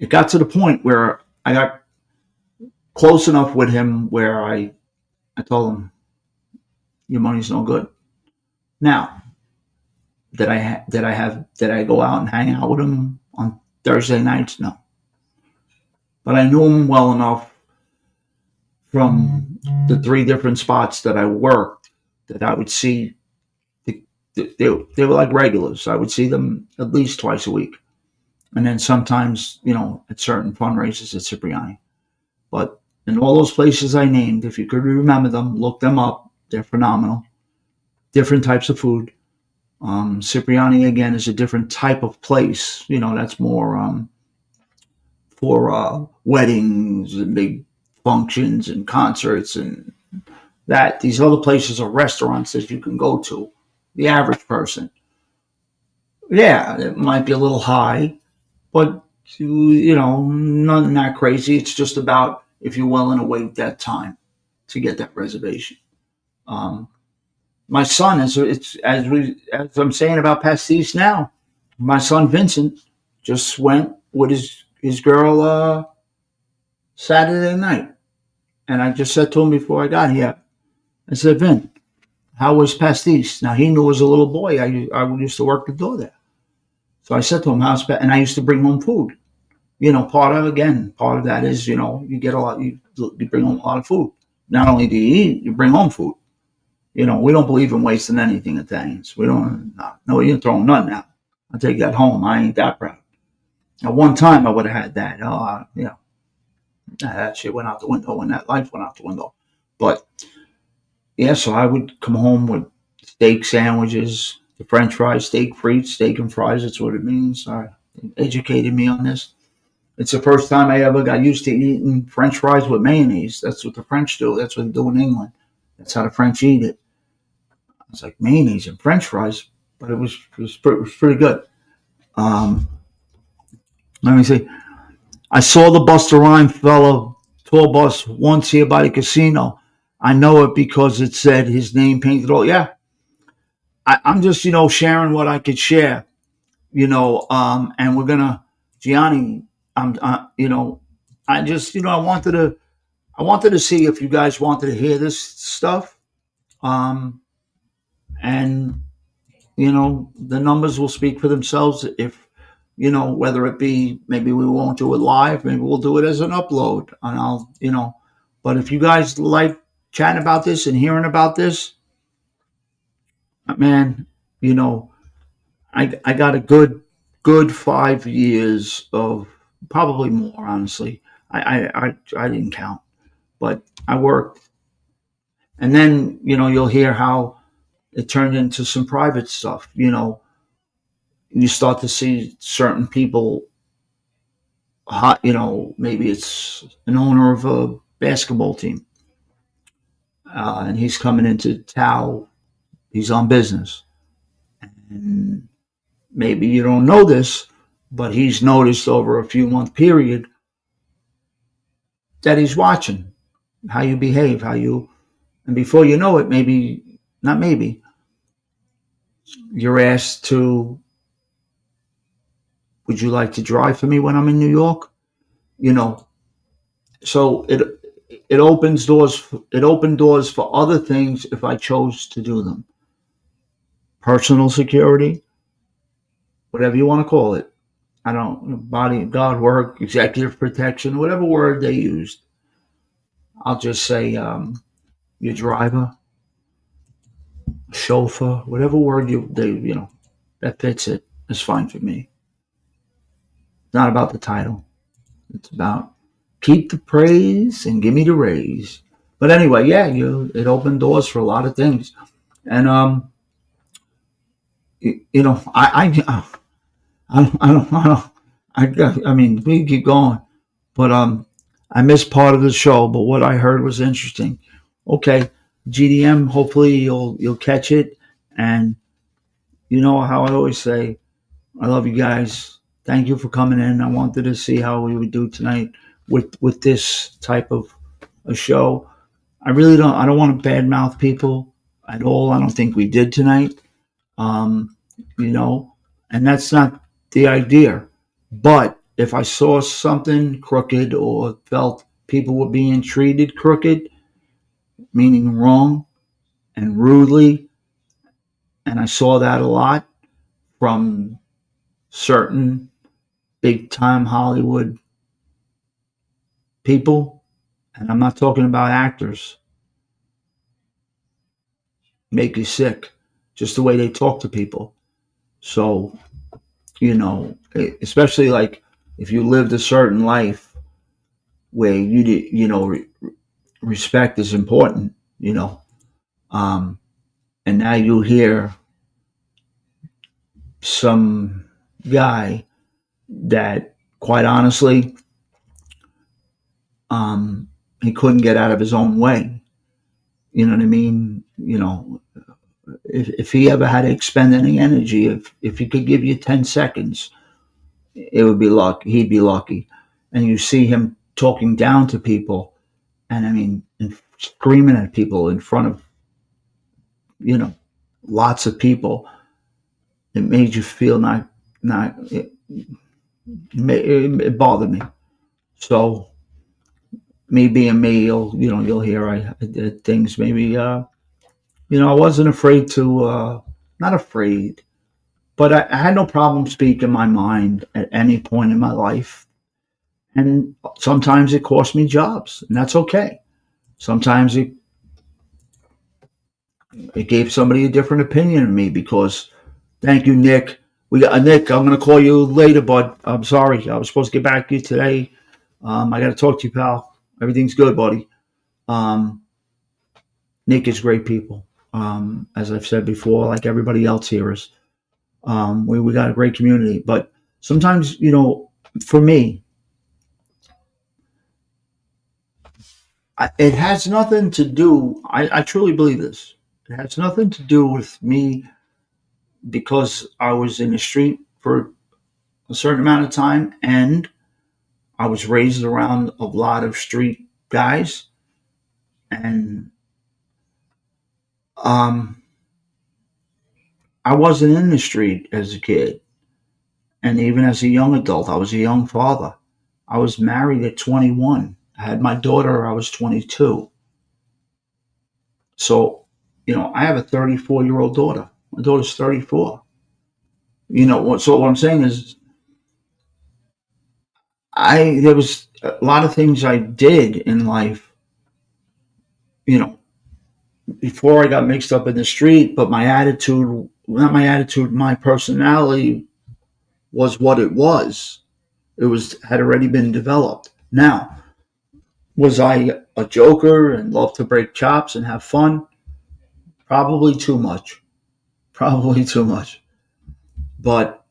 It got to the point where I got close enough with him where I told him, your money's no good. Now, did I go out and hang out with him on Thursday nights? No. But I knew him well enough from the 3 different spots that I worked that I would see. They were like regulars. I would see them at least twice a week. And then sometimes, at certain fundraisers at Cipriani. But in all those places I named, if you could remember them, look them up. They're phenomenal. Different types of food. Cipriani, again, is a different type of place. That's more for weddings and big functions and concerts and that these other places are restaurants that you can go to. The average person, yeah, it might be a little high, but nothing that crazy. It's just about if you're willing to wait that time to get that reservation. Um, my son, as I'm saying about pastis now, my son Vincent just went with his girl Saturday night, and I just said to him before I got here, I said, Vin, how was pastis? Now he knew as a little boy I used to work the door there, so I said to him, and I used to bring home food. Part of that is, you get a lot, you bring home a lot of food. Not only do you eat, you bring home food. We don't believe in wasting anything at things. We don't, no, you ain't throwing nothing out. I'll take that home. I ain't that proud. At one time, I would have had that. That shit went out the window when that life went out the window. But, yeah, so I would come home with steak sandwiches, the French fries, steak frites, steak and fries. That's what it means. It educated me on this. It's the first time I ever got used to eating French fries with mayonnaise. That's what the French do. That's what they do in England. That's how the French eat it. I was like, mayonnaise and French fries, but it was pretty good. Let me see. I saw the Busta Rhymes fellow tour bus once here by the casino. I know it because it said his name painted all. Yeah, I'm just sharing what I could share. And we're gonna Gianni. I just I wanted to see if you guys wanted to hear this stuff. And the numbers will speak for themselves. If whether it be, maybe we won't do it live, maybe we'll do it as an upload, and but if you guys like chatting about this and hearing about this, man, you know I got a good 5 years of, probably more, honestly. I didn't count, but I worked. And then you'll hear how it turned into some private stuff. You start to see certain people hot. Maybe it's an owner of a basketball team, and he's coming into town. He's on business, and maybe you don't know this, but he's noticed over a few month period that he's watching how you behave, and before you know it, maybe not, maybe you're asked to, would you like to drive for me when I'm in New York? You know, so it opens doors. It opened doors for other things if I chose to do them. Personal security, whatever you want to call it. I don't, bodyguard work, executive protection, whatever word they used. I'll just say your driver, chauffeur, whatever word that fits it. It's fine for me. It's not about the title. It's about keep the praise and give me the raise. But anyway, yeah, it opened doors for a lot of things, and I mean, we can keep going, but I missed part of the show, but what I heard was interesting. Okay, GDM. Hopefully you'll catch it, and you know how I always say, I love you guys. Thank you for coming in. I wanted to see how we would do tonight with this type of a show. I really don't. I don't want to badmouth people at all. I don't think we did tonight. Um, and that's not the idea. But if I saw something crooked or felt people were being treated crooked, meaning wrong and rudely, and I saw that a lot from certain big time Hollywood people, and I'm not talking about actors, make you sick, just the way they talk to people. So, especially like if you lived a certain life where you did, respect is important, um, and now you hear some guy that, quite honestly, he couldn't get out of his own way. You know what I mean? You know, if he ever had to expend any energy, if he could give you 10 seconds, it would be luck. He'd be lucky. And you see him talking down to people, and I mean, and screaming at people in front of, you know, lots of people. It made you feel not. It bothered me. So me being me, you'll hear I did things. Maybe I wasn't afraid to. Not afraid, but I had no problem speaking my mind at any point in my life. And sometimes it cost me jobs, and that's okay. Sometimes it gave somebody a different opinion of me because, thank you, Nick. We got Nick. I'm going to call you later, bud. I'm sorry. I was supposed to get back to you today. I got to talk to you, pal. Everything's good, buddy. Um, Nick is great people. As I've said before, like everybody else here is. We got a great community, but sometimes, for me, it has nothing to do. I truly believe this. It has nothing to do with me because I was in the street for a certain amount of time and I was raised around a lot of street guys, and um, I wasn't in the street as a kid, and even as a young adult, I was a young father. I was married at 21. I had my daughter. I was 22. So, I have a 34-year-old daughter. My daughter's 34. So what I'm saying is, there was a lot of things I did in life, you know, before I got mixed up in the street, but my attitude, not my attitude, my personality was what it was. It had already been developed. Now, was I a joker and loved to break chops and have fun? Probably too much. Probably too much. But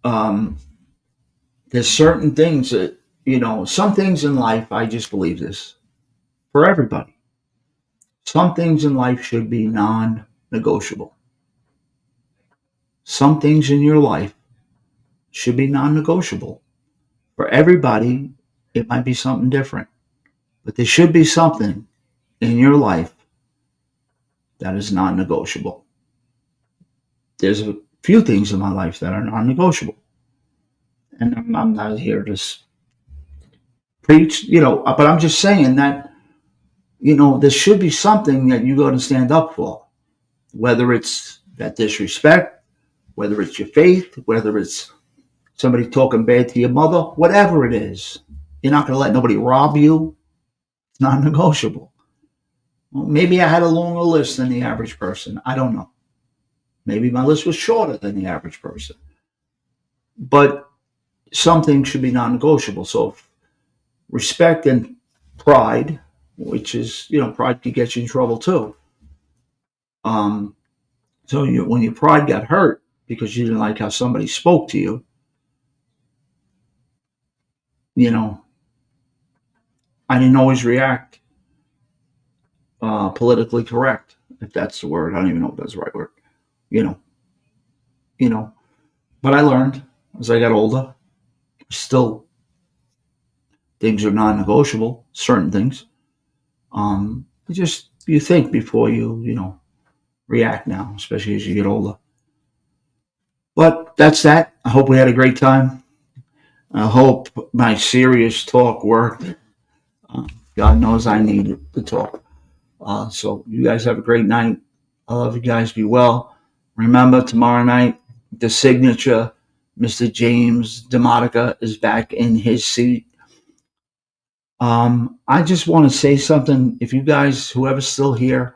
um, there's certain things that, some things in life, I just believe this for everybody. Some things in life should be non negotiable. Some things in your life should be non negotiable. For everybody, it might be something different, but there should be something in your life that is non negotiable. There's a few things in my life that are non negotiable. And I'm not here to preach, but I'm just saying that, there should be something that you got to stand up for, whether it's that disrespect, whether it's your faith, whether it's somebody talking bad to your mother, whatever it is. You're not going to let nobody rob you. It's non negotiable. Well, maybe I had a longer list than the average person. I don't know. Maybe my list was shorter than the average person. But something should be non negotiable. So respect and pride, which is, pride could get you in trouble too. Um, so when your pride got hurt because you didn't like how somebody spoke to you, you know, I didn't always react politically correct, if that's the word. I don't even know if that's the right word. You know, you know. But I learned as I got older. Still, things are non-negotiable. Certain things. You think before you react now, especially as you get older. But that's that. I hope we had a great time. I hope my serious talk worked. God knows I needed the talk. So you guys have a great night. I love you guys. Be well. Remember, tomorrow night, the signature, Mr. James DeMonica, is back in his seat. I just want to say something. If you guys, whoever's still here,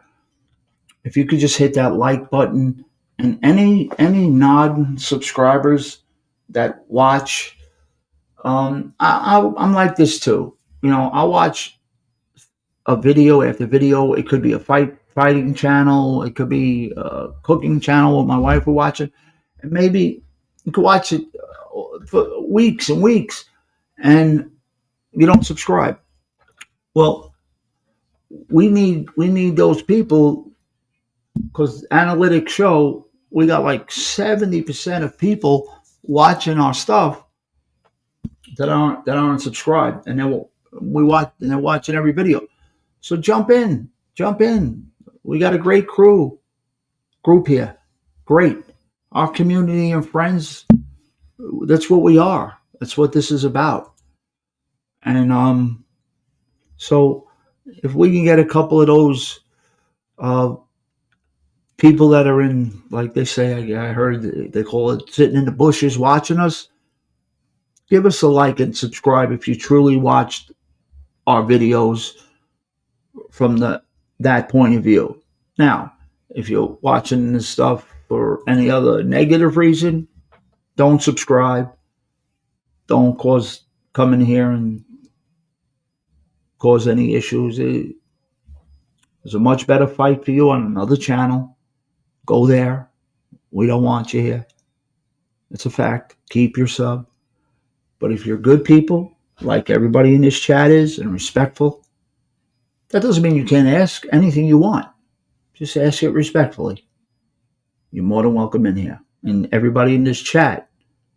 if you could just hit that like button, and any non-subscribers that watch, I'm like this too. I'll watch a video after video. It could be a fighting channel. It could be a cooking channel with my wife will watch it. And maybe you could watch it for weeks and weeks and you don't subscribe. Well, we need those people, because analytics show we got like 70% of people watching our stuff that aren't subscribed, and they're watching every video. So jump in, jump in. We got a great group here. Great. Our community and friends, that's what we are. That's what this is about. And so if we can get a couple of those uh, people that are in, like they say, I heard they call it sitting in the bushes watching us, give us a like and subscribe if you truly watched our videos from that point of view. Now, if you're watching this stuff for any other negative reason, don't subscribe. Don't come in here and cause any issues. There's a much better fight for you on another channel. Go there. We don't want you here. It's a fact. Keep your sub. But if you're good people, like everybody in this chat is, and respectful, that doesn't mean you can't ask anything you want. Just ask it respectfully. You're more than welcome in here. And everybody in this chat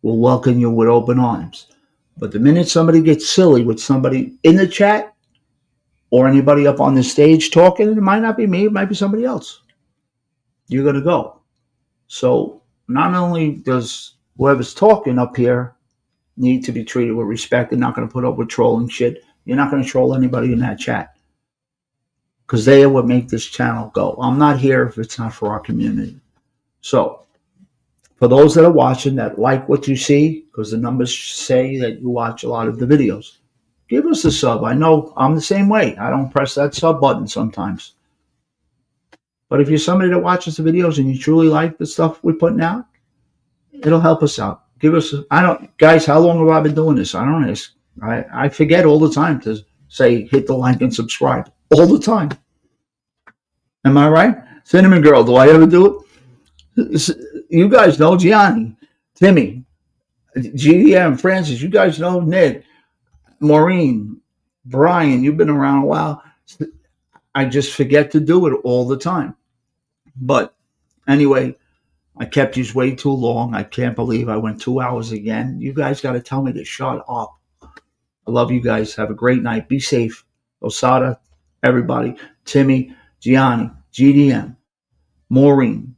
will welcome you with open arms. But the minute somebody gets silly with somebody in the chat or anybody up on the stage talking, it might not be me, it might be somebody else. You're going to go. So not only does whoever's talking up here need to be treated with respect and not going to put up with trolling shit, you're not going to troll anybody in that chat, because they are what make this channel go. I'm not here if it's not for our community. So for those that are watching that like what you see, because the numbers say that you watch a lot of the videos, give us a sub. I know I'm the same way. I don't press that sub button sometimes. But if you're somebody that watches the videos and you truly like the stuff we're putting out, it'll help us out. Give us, guys, how long have I been doing this? I don't ask. I forget all the time to say, hit the like and subscribe. All the time. Am I right? Cinnamon Girl, do I ever do it? You guys know Gianni, Timmy, GDM, Francis, you guys know Ned, Maureen, Brian, you've been around a while. I just forget to do it all the time. But anyway, I kept you way too long. I can't believe I went 2 hours again. You guys got to tell me to shut up. I love you guys. Have a great night. Be safe. Osada, everybody. Timmy, Gianni, GDM, Maureen,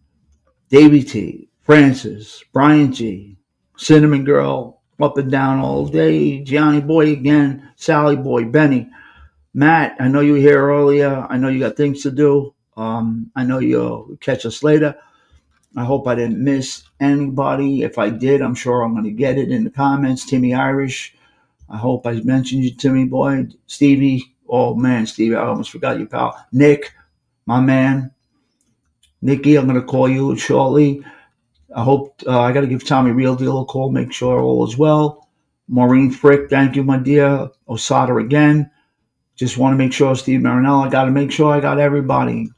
Davey T, Francis, Brian G, Cinnamon Girl, up and down all day, Gianni Boy again, Sally Boy, Benny, Matt, I know you were here earlier. I know you got things to do. I know you'll catch us later. I hope I didn't miss anybody. If I did, I'm sure I'm going to get it in the comments. Timmy Irish, I hope I mentioned you, Timmy Boy. Stevie, oh man, Stevie, I almost forgot you, pal. Nick, my man. Nikki, I'm going to call you shortly. I hope I got to give Tommy Real Deal a call, make sure all is well. Maureen Frick, thank you, my dear. Osada again. Just want to make sure, Steve Marinello, I got to make sure I got everybody.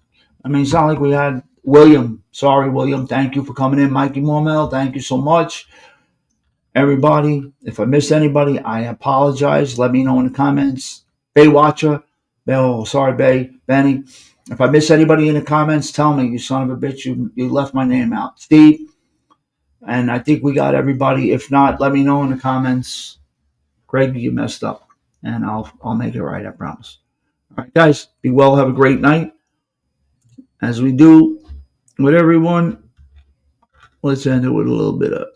I mean, it's not like we had William. Sorry, William. Thank you for coming in. Mikey Mormel, thank you so much. Everybody, if I missed anybody, I apologize. Let me know in the comments. Bay Watcher, oh, sorry, Bay, Benny. If I miss anybody in the comments, tell me, you son of a bitch, you left my name out. Steve, and I think we got everybody. If not, let me know in the comments. Greg, you messed up, and I'll make it right, I promise. All right, guys, be well. Have a great night. As we do with everyone, let's end it with a little bit of